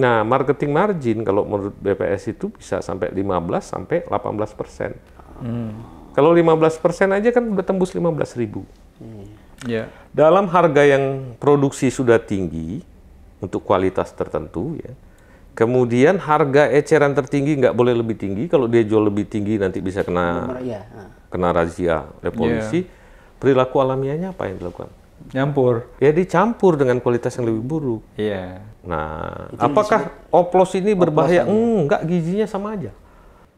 Nah, marketing margin kalau menurut BPS itu bisa sampai 15 sampai 18%. Kalau 15% aja kan udah tembus 15.000. Dalam harga yang produksi sudah tinggi untuk kualitas tertentu ya. Kemudian harga eceran tertinggi nggak boleh lebih tinggi. Kalau dia jual lebih tinggi nanti bisa kena razia oleh polisi. Perilaku alamiahnya apa yang dilakukan? Nyampur. Ya dicampur dengan kualitas yang lebih buruk. Nah, apakah oplos ini berbahaya? Enggak, gizinya sama aja.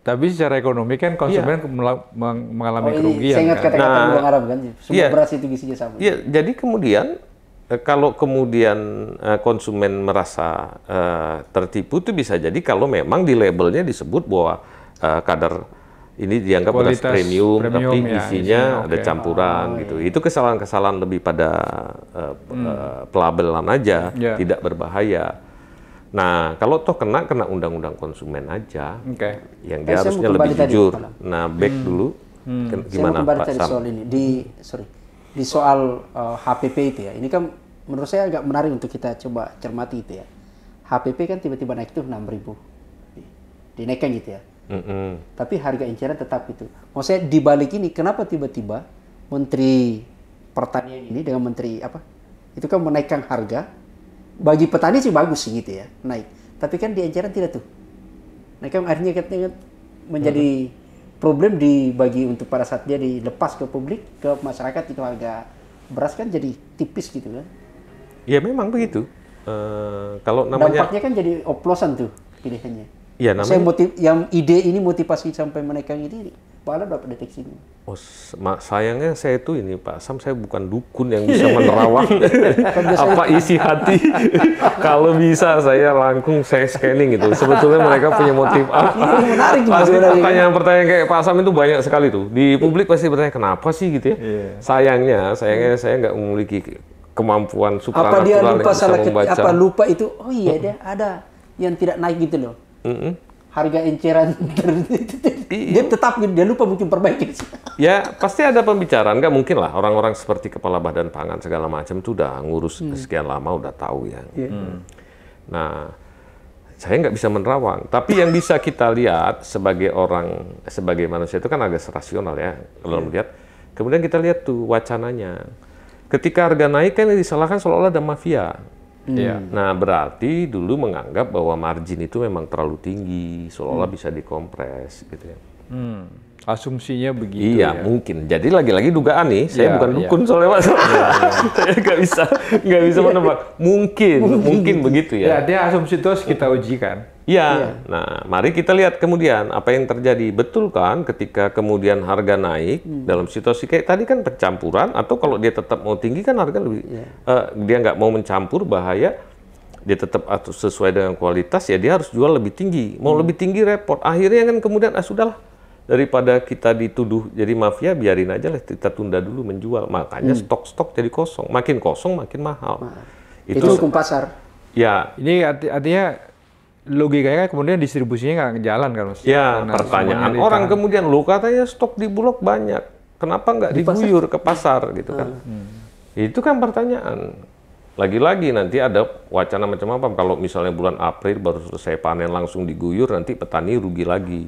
Tapi secara ekonomi kan konsumen mengalami kerugian. Saya ingat kata-kata Bang Arab kan, semua beras itu gizinya sama. Iya, jadi kemudian kalau kemudian konsumen merasa tertipu itu bisa jadi kalau memang di labelnya disebut bahwa kadar ini dianggap beras premium, tapi isinya ada campuran gitu. Itu kesalahan-kesalahan lebih pada pelabelan aja, tidak berbahaya. Nah, kalau toh kena undang-undang konsumen aja, yang dia harusnya lebih jujur. Nah, back dulu, gimana Pak Sam? Soal ini di soal HPP itu ya. Ini kan menurut saya agak menarik untuk kita coba cermati itu ya. HPP kan tiba-tiba naik tuh 6.000, dinaikkan gitu ya. Tapi harga eceran tetap itu. Maksudnya di balik ini, kenapa tiba-tiba Menteri Pertanian ini dengan Menteri apa? Itu kan menaikkan harga. Bagi petani sih bagus sih gitu ya, naik. Tapi kan di eceran tidak tuh. Nah kan akhirnya katanya menjadi problem dibagi untuk pada saat dia dilepas ke publik, ke masyarakat itu harga beras kan jadi tipis gitu kan. Ya memang begitu. Kalau namanya dampaknya kan jadi oplosan tuh pilihannya. Ya, namanya, yang ide ini motivasi sampai menaikkan ini, Pak Alam dapat deteksi ini. Oh, sayangnya saya itu ini Pak Sam, saya bukan dukun yang bisa menerawang apa isi hati. Kalau bisa saya langsung saya scanning gitu. Sebetulnya mereka punya motif apa? Menarik pasti pertanyaan kayak Pak Sam itu banyak sekali tuh. Di publik pasti bertanya kenapa sih gitu ya. Sayangnya saya nggak memiliki kemampuan supranatural apa dia lupa yang bisa membaca. Apa lupa itu? Oh iya dia ada yang tidak naik gitu loh. Harga eceran dia tetap dia lupa mungkin perbaiki. Ya pasti ada pembicaraan, nggak mungkin lah orang-orang seperti kepala badan pangan segala macam itu udah ngurus sekian lama udah tahu ya. Nah saya nggak bisa menerawang, tapi yang bisa kita lihat sebagai manusia itu kan agak rasional ya kalau melihat. Kemudian kita lihat tuh wacananya, ketika harga naik kan disalahkan seolah-olah ada mafia. Nah, berarti dulu menganggap bahwa margin itu memang terlalu tinggi, seolah-olah bisa dikompres, gitu ya. Asumsinya begitu. Iya, ya? Mungkin. Jadi lagi-lagi dugaan nih, saya bukan dukun soalnya Mas. Saya nggak bisa menebak. Mungkin begitu ya. Ya, dia asumsi itu harus kita ujikan. Iya. Nah, mari kita lihat kemudian apa yang terjadi. Betul kan ketika kemudian harga naik dalam situasi kayak tadi kan pencampuran, atau kalau dia tetap mau tinggi kan harga lebih dia nggak mau mencampur bahaya, dia tetap sesuai dengan kualitas ya dia harus jual lebih tinggi. Mau lebih tinggi repot. Akhirnya kan kemudian sudahlah, daripada kita dituduh jadi mafia, biarin aja lah kita tunda dulu menjual. Makanya stok-stok jadi kosong. Makin kosong makin mahal. Itu hukum pasar. Ya. Ini artinya logikanya kemudian distribusinya nggak jalan kan Mas? Ya, pertanyaan orang kemudian, lo katanya stok di Bulog banyak, kenapa nggak diguyur ke pasar gitu kan? Itu kan pertanyaan. Lagi-lagi nanti ada wacana macam apa, kalau misalnya bulan April baru selesai panen langsung diguyur, nanti petani rugi lagi.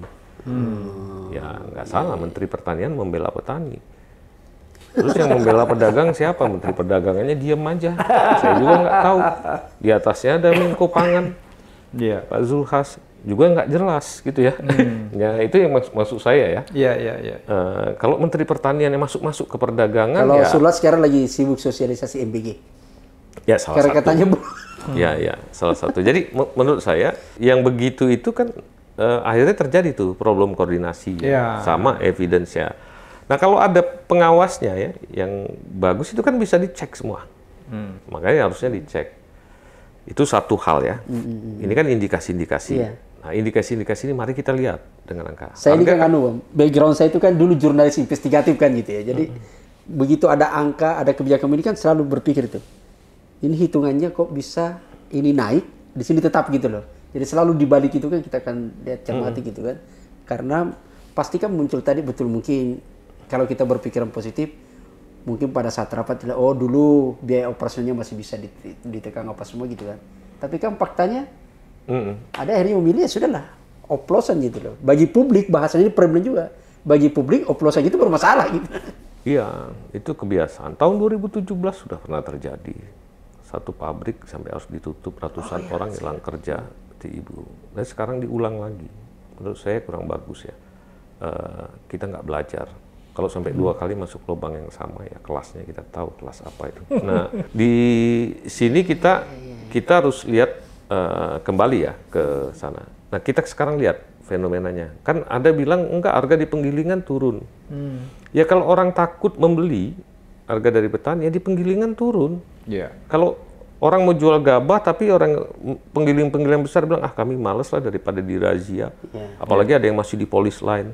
Ya nggak salah, Menteri Pertanian membela petani. Terus yang membela pedagang siapa? Menteri Perdagangannya diam aja. Saya juga nggak tahu. Di atasnya ada Menko Pangan. Pak Zulhas juga nggak jelas gitu ya. Ya itu yang maksud saya ya. Iya. Kalau Menteri Pertanian yang masuk ke perdagangan, kalau Zulhas sekarang lagi sibuk sosialisasi MBG. Ya salah satu. Katanya ya salah satu. Jadi menurut saya yang begitu itu kan akhirnya terjadi tuh problem koordinasi sama evidence-nya. Nah kalau ada pengawasnya ya yang bagus itu kan bisa dicek semua. Makanya harusnya dicek. Itu satu hal ya. Ini kan indikasi-indikasi. Nah, indikasi-indikasi ini mari kita lihat dengan angka. Saya ini kan background saya itu kan dulu jurnalis investigatif kan gitu ya. Jadi begitu ada angka, ada kebijakan ini kan selalu berpikir itu. Ini hitungannya kok bisa ini naik, di sini tetap gitu loh. Jadi selalu dibalik itu kan kita akan lihat cermati gitu kan. Karena pasti kan muncul tadi betul mungkin kalau kita berpikiran positif, mungkin pada saat rapat, oh dulu biaya operasionalnya masih bisa ditekan apa semua gitu kan. Tapi kan faktanya, ada akhirnya memilih ya sudahlah, oplosan gitu loh. Bagi publik, bahasanya ini problem juga. Bagi publik, oplosan itu bermasalah gitu. Iya, itu kebiasaan. Tahun 2017 sudah pernah terjadi. Satu pabrik sampai harus ditutup, ratusan orang hilang kerja di Ibu. Nah sekarang diulang lagi. Menurut saya kurang bagus ya. Kita nggak belajar. Kalau sampai 2 kali masuk lubang yang sama ya kelasnya kita tahu kelas apa itu. Nah di sini kita harus lihat kembali ya ke sana. Nah kita sekarang lihat fenomenanya. Kan ada bilang enggak harga di penggilingan turun. Ya kalau orang takut membeli harga dari petani, ya di penggilingan turun. Iya. Kalau orang mau jual gabah, tapi orang penggiling-penggiling besar bilang, kami males lah daripada dirazia. Apalagi ada yang masih di polis line.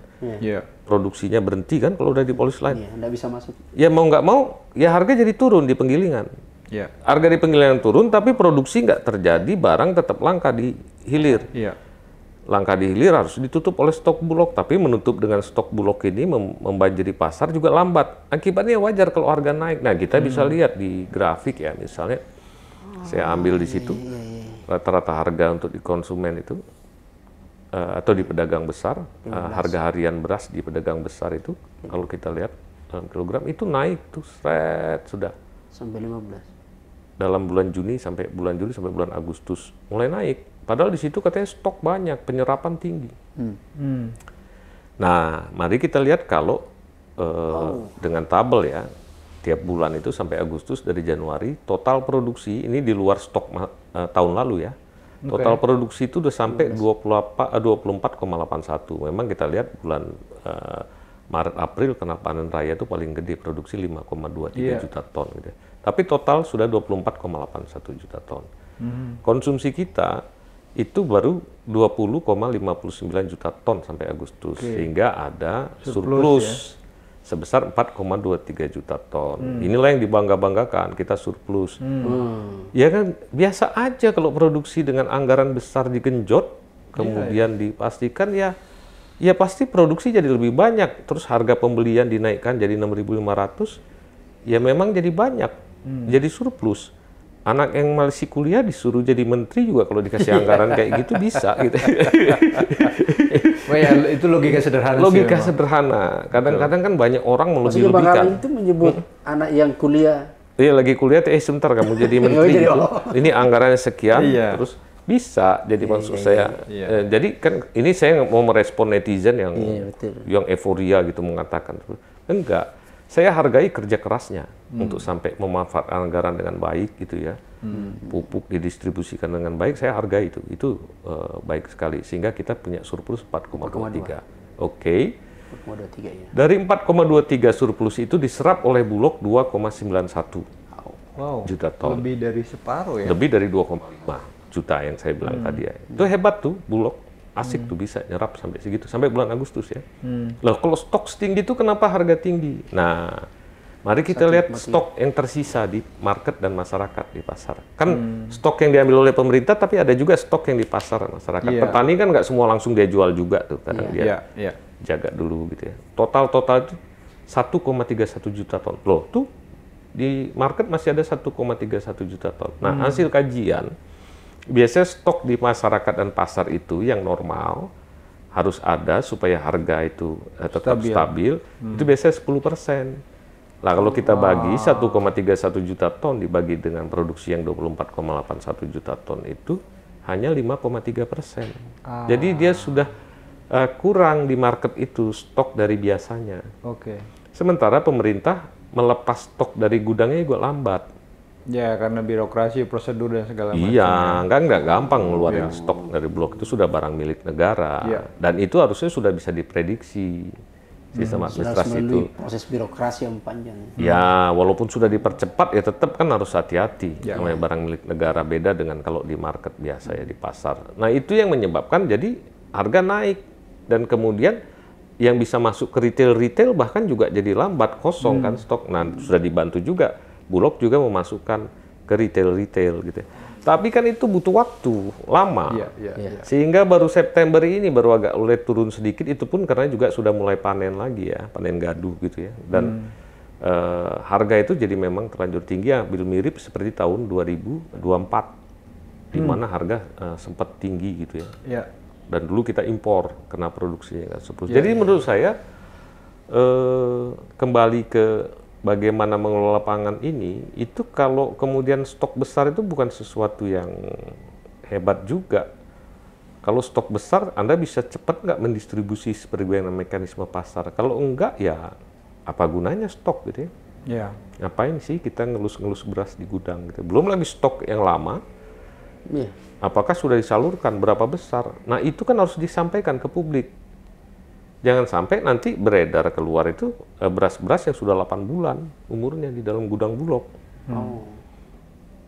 Produksinya berhenti kan kalau udah di polis line. Nggak bisa masuk. Ya mau nggak mau, ya harga jadi turun di penggilingan. Harga di penggilingan turun, tapi produksi nggak terjadi, barang tetap langka di hilir. Langka di hilir harus ditutup oleh stok bulog, tapi menutup dengan stok bulog ini membanjiri pasar juga lambat. Akibatnya wajar kalau harga naik. Nah, kita bisa lihat di grafik ya, misalnya saya ambil di situ rata-rata harga untuk di konsumen itu atau di pedagang besar, harga harian beras di pedagang besar itu kalau kita lihat dalam kilogram itu naik tuh sudah sampai 15 dalam bulan Juni sampai bulan Agustus mulai naik. Padahal di situ katanya stok banyak, penyerapan tinggi. Nah, mari kita lihat kalau dengan tabel ya, tiap bulan itu sampai Agustus dari Januari, total produksi ini di luar stok tahun lalu ya. Total produksi itu udah sampai 24,81. Memang kita lihat bulan Maret April karena panen raya itu paling gede, produksi 5,23 juta ton gitu. Tapi total sudah 24,81 juta ton. Konsumsi kita itu baru 20,59 juta ton sampai Agustus, sehingga ada surplus sebesar 4,23 juta ton. Inilah yang dibangga-banggakan, kita surplus. Ya kan biasa aja kalau produksi dengan anggaran besar digenjot, kemudian dipastikan ya pasti produksi jadi lebih banyak, terus harga pembelian dinaikkan jadi 6.500, ya memang jadi banyak, jadi surplus. Anak yang masih kuliah disuruh jadi menteri juga kalau dikasih anggaran kayak gitu bisa gitu. Ya, itu logika sederhana. Logika sederhana. Kadang-kadang kan banyak orang melebih-lebihkan. itu menyebut anak yang kuliah. Iya lagi kuliah, sebentar kamu jadi menteri gitu. Ini anggarannya sekian, terus bisa. Jadi maksud saya. Jadi kan ini saya mau merespon netizen yang euforia gitu mengatakan enggak. Saya hargai kerja kerasnya untuk sampai memanfaatkan anggaran dengan baik gitu ya. Pupuk didistribusikan dengan baik, saya hargai itu. Itu baik sekali. Sehingga kita punya surplus 4,23. Oke. 4,23 ya. Dari 4,23 surplus itu diserap oleh Bulog 2,91 juta ton. Lebih dari separuh ya? Lebih dari 2,5 juta yang saya bilang tadi ya. Itu hebat tuh Bulog. Asik tuh bisa nyerap sampai segitu, sampai bulan Agustus ya. Loh kalau stok setinggi itu kenapa harga tinggi? Nah, mari kita lihat stok yang tersisa di market dan masyarakat di pasar. Kan stok yang diambil oleh pemerintah, tapi ada juga stok yang di pasar masyarakat. Petani kan nggak semua langsung dia jual juga tuh, kadang dia jaga dulu gitu ya. Total itu 1,31 juta ton. Loh tuh di market masih ada 1,31 juta ton. Nah, hasil kajian, biasanya stok di masyarakat dan pasar itu yang normal harus ada supaya harga itu tetap stabil. Itu biasanya 10%. Lah kalau kita bagi 1,31 juta ton dibagi dengan produksi yang 24,81 juta ton itu hanya 5,3%. Jadi dia sudah kurang di market itu stok dari biasanya. Sementara pemerintah melepas stok dari gudangnya juga lambat. Ya, karena birokrasi, prosedur, dan segala macam. Iya, nggak gampang ngeluarin stok dari Bulog, itu sudah barang milik negara. Dan itu harusnya sudah bisa diprediksi sistem administrasi itu. Proses birokrasi yang panjang. Ya, walaupun sudah dipercepat, ya tetap kan harus hati-hati. Namanya barang milik negara beda dengan kalau di market biasa ya, di pasar. Nah, itu yang menyebabkan jadi harga naik. Dan kemudian yang bisa masuk ke retail bahkan juga jadi lambat, kosong kan stok. Nah, sudah dibantu juga. Bulog juga memasukkan ke retail gitu. Tapi kan itu butuh waktu lama. Sehingga baru September ini baru agak mulai turun sedikit, itu pun karena juga sudah mulai panen lagi ya, panen gaduh gitu ya. Dan harga itu jadi memang terlanjur tinggi, ya mirip seperti tahun 2024 di mana harga sempat tinggi gitu ya. Dan dulu kita impor karena produksinya nggak surplus. Jadi menurut saya kembali ke bagaimana mengelola pangan ini, itu kalau kemudian stok besar itu bukan sesuatu yang hebat juga. Kalau stok besar, Anda bisa cepat nggak mendistribusi seperti mekanisme pasar. Kalau enggak, ya apa gunanya stok gitu ya. Ngapain sih kita ngelus-ngelus beras di gudang gitu. Belum lagi stok yang lama. Apakah sudah disalurkan, berapa besar? Nah itu kan harus disampaikan ke publik. Jangan sampai nanti beredar keluar itu beras-beras yang sudah 8 bulan umurnya di dalam gudang Bulog.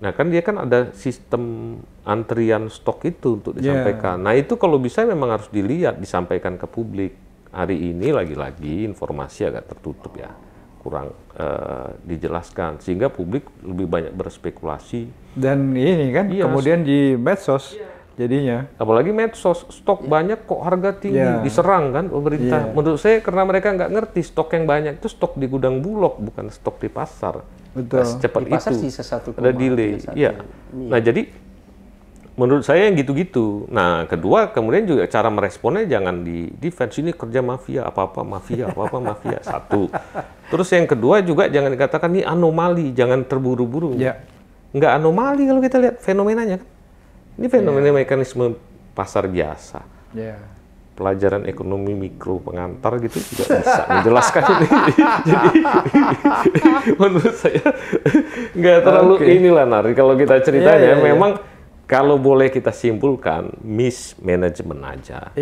Nah kan dia kan ada sistem antrian stok itu untuk disampaikan. Nah itu kalau bisa memang harus dilihat, disampaikan ke publik. Hari ini lagi-lagi informasi agak tertutup ya, kurang dijelaskan sehingga publik lebih banyak berspekulasi. Dan ini kan kemudian di medsos jadinya. Apalagi medsos, stok banyak kok harga tinggi, diserang kan pemerintah. Menurut saya karena mereka nggak ngerti stok yang banyak itu stok di gudang Bulog, bukan stok di pasar. Betul. Secepat di pasar itu sisa 1,31. ada delay. Iya. Nah jadi menurut saya yang gitu-gitu. Nah kedua kemudian juga cara meresponnya jangan di defense, ini kerja mafia, apa-apa mafia, apa-apa mafia. Satu. Terus yang kedua juga jangan dikatakan ini anomali, jangan terburu-buru. Nggak anomali kalau kita lihat fenomenanya kan. Ini fenomena mekanisme pasar biasa. Pelajaran ekonomi mikro pengantar gitu juga bisa menjelaskan ini. Jadi menurut saya nggak terlalu inilah Nari kalau kita ceritanya memang kalau boleh kita simpulkan mismanagement aja.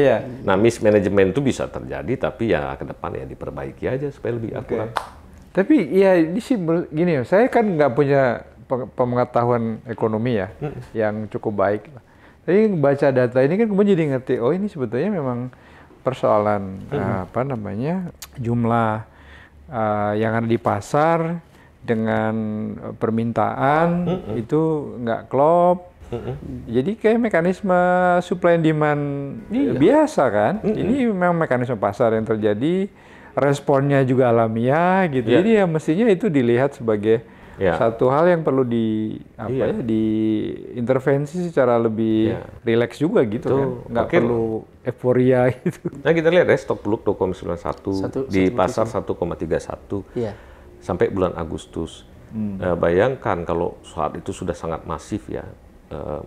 Nah mismanagement itu bisa terjadi tapi ya ke depan ya diperbaiki aja supaya lebih akurat. Tapi ya ini sih gini, saya kan nggak punya pengetahuan ekonomi ya yang cukup baik. Tapi baca data ini kan kemudian jadi ngerti, oh ini sebetulnya memang persoalan jumlah yang ada di pasar dengan permintaan itu nggak klop. Jadi kayak mekanisme supply and demand biasa kan. Ini memang mekanisme pasar yang terjadi, responnya juga alamiah gitu. Jadi ya mestinya itu dilihat sebagai satu hal yang perlu diintervensi secara lebih rileks juga gitu kan, nggak perlu euforia gitu. Nah kita lihat ya stok Bulog 2,91 di pasar 1,31 sampai bulan Agustus. Bayangkan kalau saat itu sudah sangat masif ya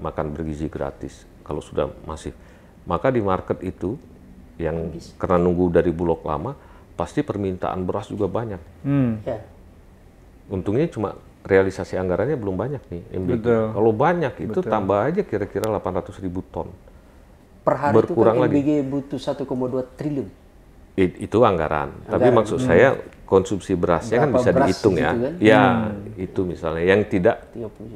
makan bergizi gratis, kalau sudah masif, maka di market itu yang karena nunggu dari Bulog lama pasti permintaan beras juga banyak. Untungnya cuma realisasi anggarannya belum banyak nih MBG. Kalau banyak itu tambah aja kira-kira 800.000 ton. Per hari berkurang itu kan MBG lagi. butuh 1,2 triliun. Itu anggaran. Tapi maksud saya konsumsi berasnya kan bisa dihitung ya. Kan? Ya, itu misalnya yang tidak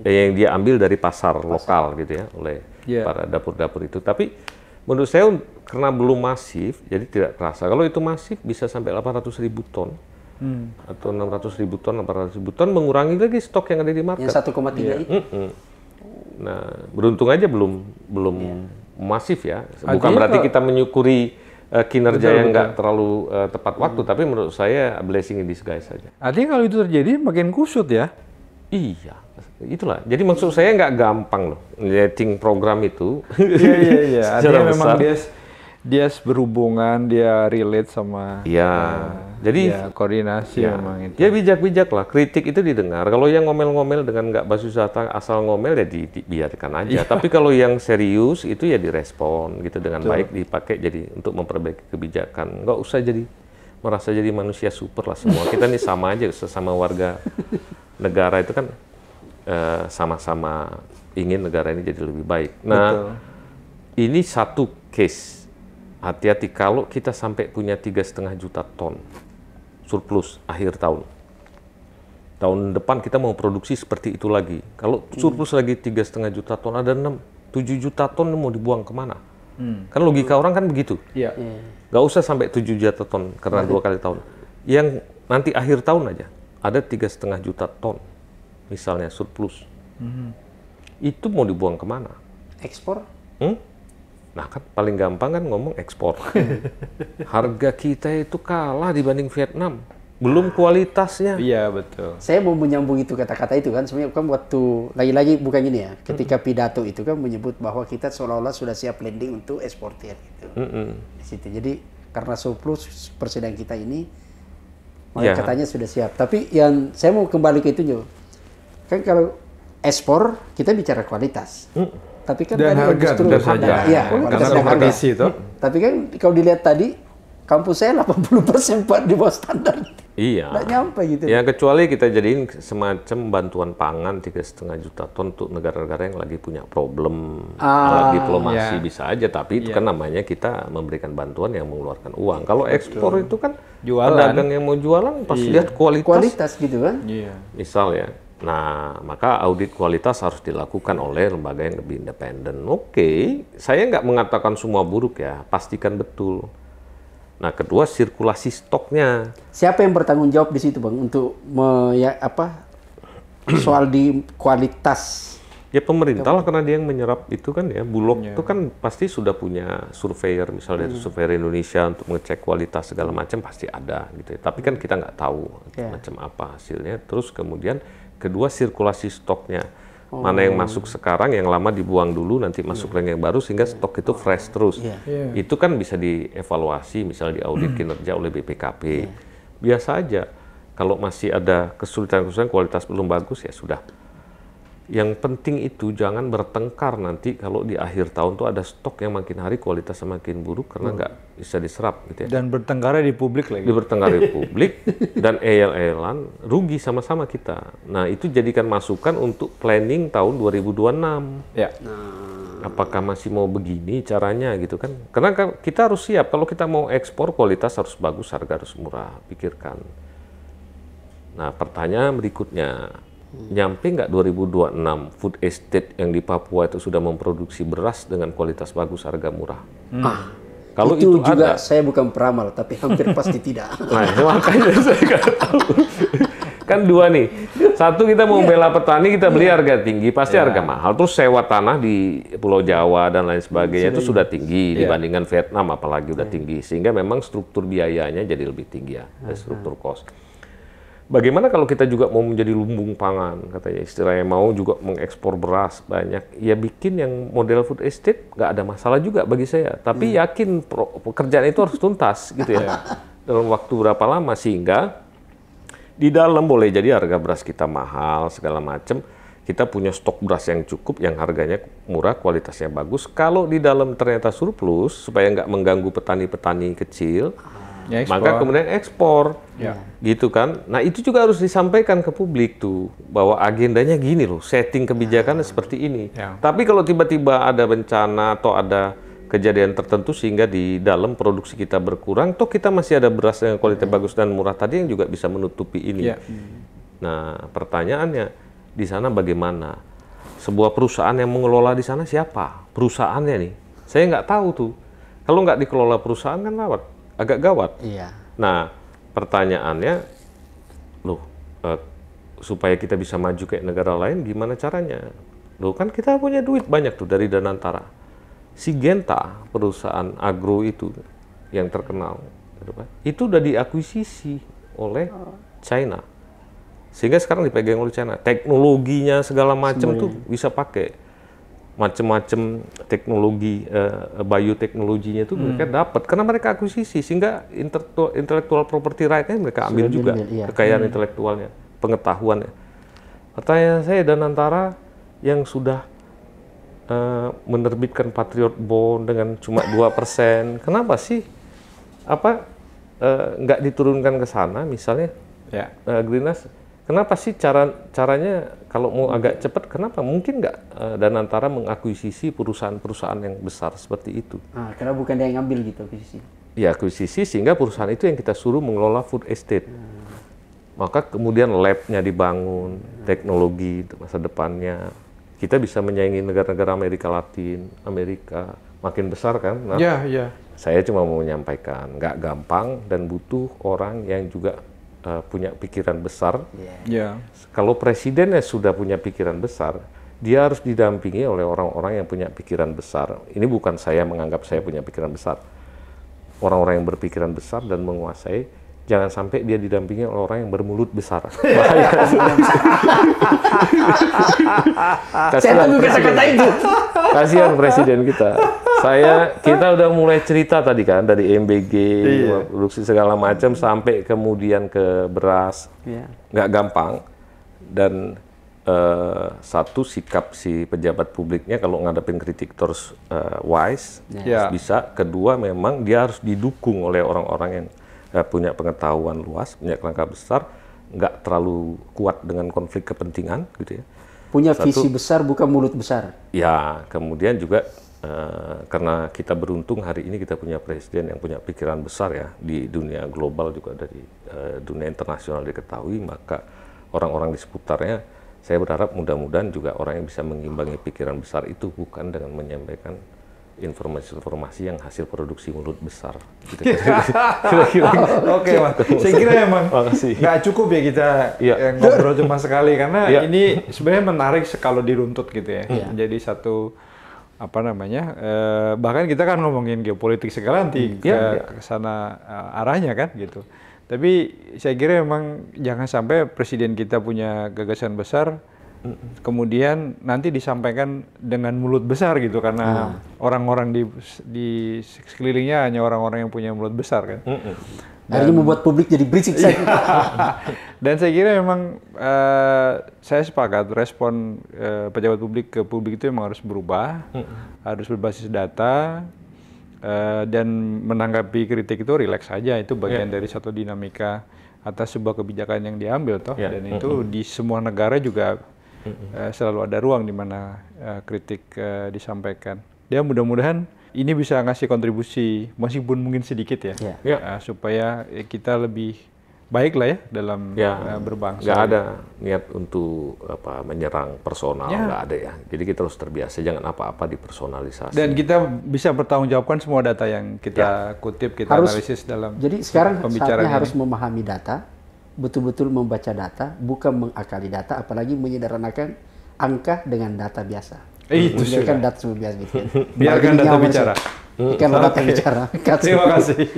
yang dia ambil dari pasar lokal gitu ya oleh para dapur-dapur itu. Tapi menurut saya karena belum masif jadi tidak terasa. Kalau itu masif bisa sampai 800.000 ton. Atau 600.000 ton, 800.000 ton mengurangi lagi stok yang ada di market. Yang 1,3 itu. Nah, beruntung aja belum masif ya. Bukan berarti kita menyukuri kinerja yang nggak terlalu tepat waktu, tapi menurut saya blessing in disguise saja. Artinya kalau itu terjadi makin kusut ya? Iya, itulah. Jadi maksud saya nggak gampang loh nyeting program itu. Iya. Artinya memang dia berhubungan, dia relate sama. Jadi koordinasi memang itu. Ya bijak-bijak lah, kritik itu didengar. Kalau yang ngomel-ngomel dengan nggak basuh data asal ngomel ya dibiarkan aja. Tapi kalau yang serius itu ya direspon gitu dengan baik, dipakai jadi untuk memperbaiki kebijakan. Nggak usah jadi merasa jadi manusia super lah semua. Kita nih sama aja sesama warga negara itu kan sama-sama ingin negara ini jadi lebih baik. Nah, ini satu case. Hati-hati kalau kita sampai punya 3,5 juta ton surplus akhir tahun. Tahun depan kita mau produksi seperti itu lagi. Kalau surplus lagi 3,5 juta ton, ada 7 juta ton mau dibuang kemana? Kan logika orang kan begitu. Nggak usah sampai 7 juta ton karena 2 kali tahun. Yang nanti akhir tahun aja ada 3,5 juta ton misalnya surplus. Itu mau dibuang kemana? Ekspor? Nah kan paling gampang kan ngomong ekspor. Harga kita itu kalah dibanding Vietnam. Belum kualitasnya. Iya betul. Saya mau menyambung itu kata-kata itu kan. Sebenarnya kan waktu lagi-lagi bukan gini ya. Ketika pidato itu kan menyebut bahwa kita seolah-olah sudah siap landing untuk eksportir gitu. Di situ. Jadi karena surplus persediaan kita ini, maka katanya sudah siap. Tapi yang saya mau kembali ke itu kan kalau ekspor kita bicara kualitas. Tapi kan dan harga tentu saja. Karena kompetisi itu. Tapi kan kalau dilihat tadi kampus saya 80% Pak di bawah standar. Iya. Nggak nyampe gitu. Ya kecuali kita jadiin semacam bantuan pangan 3,5 juta ton untuk negara-negara yang lagi punya problem alat diplomasi bisa aja. Tapi itu kan namanya kita memberikan bantuan yang mengeluarkan uang. Kalau ekspor itu kan pedagang yang mau jualan pas lihat kualitas gitu kan. Misal ya. Nah, maka audit kualitas harus dilakukan oleh lembaga yang lebih independen. Oke, saya nggak mengatakan semua buruk ya, pastikan betul. Nah, kedua sirkulasi stoknya. Siapa yang bertanggung jawab di situ, Bang, untuk soal di kualitas? Ya pemerintah lah, karena dia yang menyerap itu kan ya. Bulog itu kan pasti sudah punya surveyor, misalnya dari surveyor Indonesia untuk mengecek kualitas segala macam pasti ada gitu ya. Tapi kan kita nggak tahu macam apa hasilnya. Terus kemudian kedua sirkulasi stoknya. Mana yang masuk sekarang, yang lama dibuang dulu, nanti masuk lagi yang baru sehingga stok itu fresh terus. Itu kan bisa dievaluasi, misalnya diaudit kinerja oleh BPKP. Biasa aja. Kalau masih ada kesulitan-kesulitan, kualitas belum bagus ya sudah. Yang penting itu jangan bertengkar nanti kalau di akhir tahun tuh ada stok yang makin hari kualitasnya makin buruk karena nggak bisa diserap gitu ya. Dan bertengkar di publik lagi. Bertengkar di publik dan eyel-eyelan rugi sama-sama kita. Nah itu jadikan masukan untuk planning tahun 2026. Ya. Apakah masih mau begini caranya gitu kan? Karena kita harus siap kalau kita mau ekspor kualitas harus bagus, harga harus murah. Pikirkan. Nah pertanyaan berikutnya. Nyampe nggak 2026 food estate yang di Papua itu sudah memproduksi beras dengan kualitas bagus, harga murah? Kalau itu juga ada, saya bukan peramal, tapi hampir pasti tidak. Nah, makanya saya nggak tahu. Kan dua nih, satu kita mau bela petani, kita beli harga tinggi, pasti harga mahal. Terus sewa tanah di Pulau Jawa dan lain sebagainya itu sudah tinggi dibandingkan Vietnam, apalagi udah tinggi. Sehingga memang struktur biayanya jadi lebih tinggi ya, struktur cost. Bagaimana kalau kita juga mau menjadi lumbung pangan, katanya istilahnya, mau juga mengekspor beras banyak, ya bikin yang model food estate, nggak ada masalah juga bagi saya. Tapi yakin pekerjaan itu harus tuntas gitu ya, dalam waktu berapa lama, sehingga di dalam boleh jadi harga beras kita mahal, segala macam, kita punya stok beras yang cukup, yang harganya murah, kualitasnya bagus. Kalau di dalam ternyata surplus, supaya nggak mengganggu petani-petani kecil, maka kemudian ekspor, gitu kan. Nah itu juga harus disampaikan ke publik tuh, bahwa agendanya gini loh, setting kebijakan seperti ini. Tapi kalau tiba-tiba ada bencana atau ada kejadian tertentu sehingga di dalam produksi kita berkurang, toh kita masih ada beras yang kualitas bagus dan murah tadi yang juga bisa menutupi ini. Nah pertanyaannya, di sana bagaimana? Sebuah perusahaan yang mengelola di sana siapa? Perusahaannya nih, saya nggak tahu tuh. Kalau nggak dikelola perusahaan kan agak gawat. Nah, pertanyaannya, loh, supaya kita bisa maju kayak negara lain, gimana caranya? Loh, kan kita punya duit banyak tuh dari Danantara. Syngenta, perusahaan agro itu yang terkenal, itu udah diakuisisi oleh China. Sehingga sekarang dipegang oleh China. Teknologinya segala macam tuh bisa pakai. Macam-macam teknologi, bioteknologinya itu mereka dapat karena mereka akuisisi, sehingga intellectual property right-nya mereka ambil juga, kekayaan intelektualnya, pengetahuannya. Pertanyaan saya, Danantara yang sudah menerbitkan Patriot Bond dengan cuma 2%, kenapa sih nggak diturunkan ke sana misalnya? Greenas, kenapa sih caranya kalau mau agak cepat, kenapa mungkin nggak Danantara mengakuisisi perusahaan-perusahaan yang besar seperti itu? Karena bukan dia yang ngambil gitu akuisisi. Ya akuisisi, sehingga perusahaan itu yang kita suruh mengelola food estate. Maka kemudian lab-nya dibangun, teknologi masa depannya. Kita bisa menyaingi negara-negara Amerika Latin, Amerika makin besar kan? Nah, saya cuma mau menyampaikan, nggak gampang dan butuh orang yang juga punya pikiran besar. Kalau presidennya sudah punya pikiran besar, dia harus didampingi oleh orang-orang yang punya pikiran besar. Ini bukan saya menganggap saya punya pikiran besar. Orang-orang yang berpikiran besar dan menguasai, jangan sampai dia didampingi oleh orang yang bermulut besar. Kasihan presiden. Kasihan presiden kita. Kita udah mulai cerita tadi kan, dari MBG, produksi segala macam sampai kemudian ke beras, nggak gampang. Dan satu sikap si pejabat publiknya kalau ngadepin kritik terus wise, bisa. Kedua memang dia harus didukung oleh orang-orang yang punya pengetahuan luas, punya kerangka besar, nggak terlalu kuat dengan konflik kepentingan, gitu ya. Punya visi besar, bukan mulut besar. Ya, kemudian juga karena kita beruntung hari ini kita punya presiden yang punya pikiran besar ya, di dunia global juga dari dunia internasional diketahui, maka orang-orang di seputarnya, saya berharap mudah-mudahan juga orang yang bisa mengimbangi pikiran besar itu bukan dengan menyampaikan informasi-informasi yang hasil produksi mulut besar. Oke, Mas. Saya kira memang nggak cukup ya kita ngobrol cuma sekali, karena ini sebenarnya menarik kalau diruntut gitu ya. Menjadi satu bahkan kita kan ngomongin geopolitik segala nanti ke sana arahnya kan gitu. Tapi saya kira memang jangan sampai presiden kita punya gagasan besar, kemudian nanti disampaikan dengan mulut besar gitu, karena orang-orang di sekelilingnya hanya orang-orang yang punya mulut besar kan. Akhirnya membuat publik jadi berisik saja. Dan saya kira memang saya sepakat respon pejabat publik ke publik itu memang harus berubah, harus berbasis data. Dan menanggapi kritik itu rileks saja, itu bagian dari satu dinamika atas sebuah kebijakan yang diambil toh, dan itu di semua negara juga selalu ada ruang di mana kritik disampaikan. Ya mudah-mudahan ini bisa ngasih kontribusi meskipun mungkin sedikit ya, supaya kita lebih baik lah ya dalam berbangsa. Nggak ada niat untuk menyerang personal, nggak ada ya. Jadi kita harus terbiasa, jangan apa-apa dipersonalisasi. Dan kita bisa bertanggungjawabkan semua data yang kita kutip, kita analisis dalam. Jadi sekarang saatnya harus memahami data, betul-betul membaca data, bukan mengakali data, apalagi menyederhanakan angka dengan data biasa. Itu biarkan data semua biasa gitu. Biarkan data bicara. Biarkan data bicara. Terima kasih.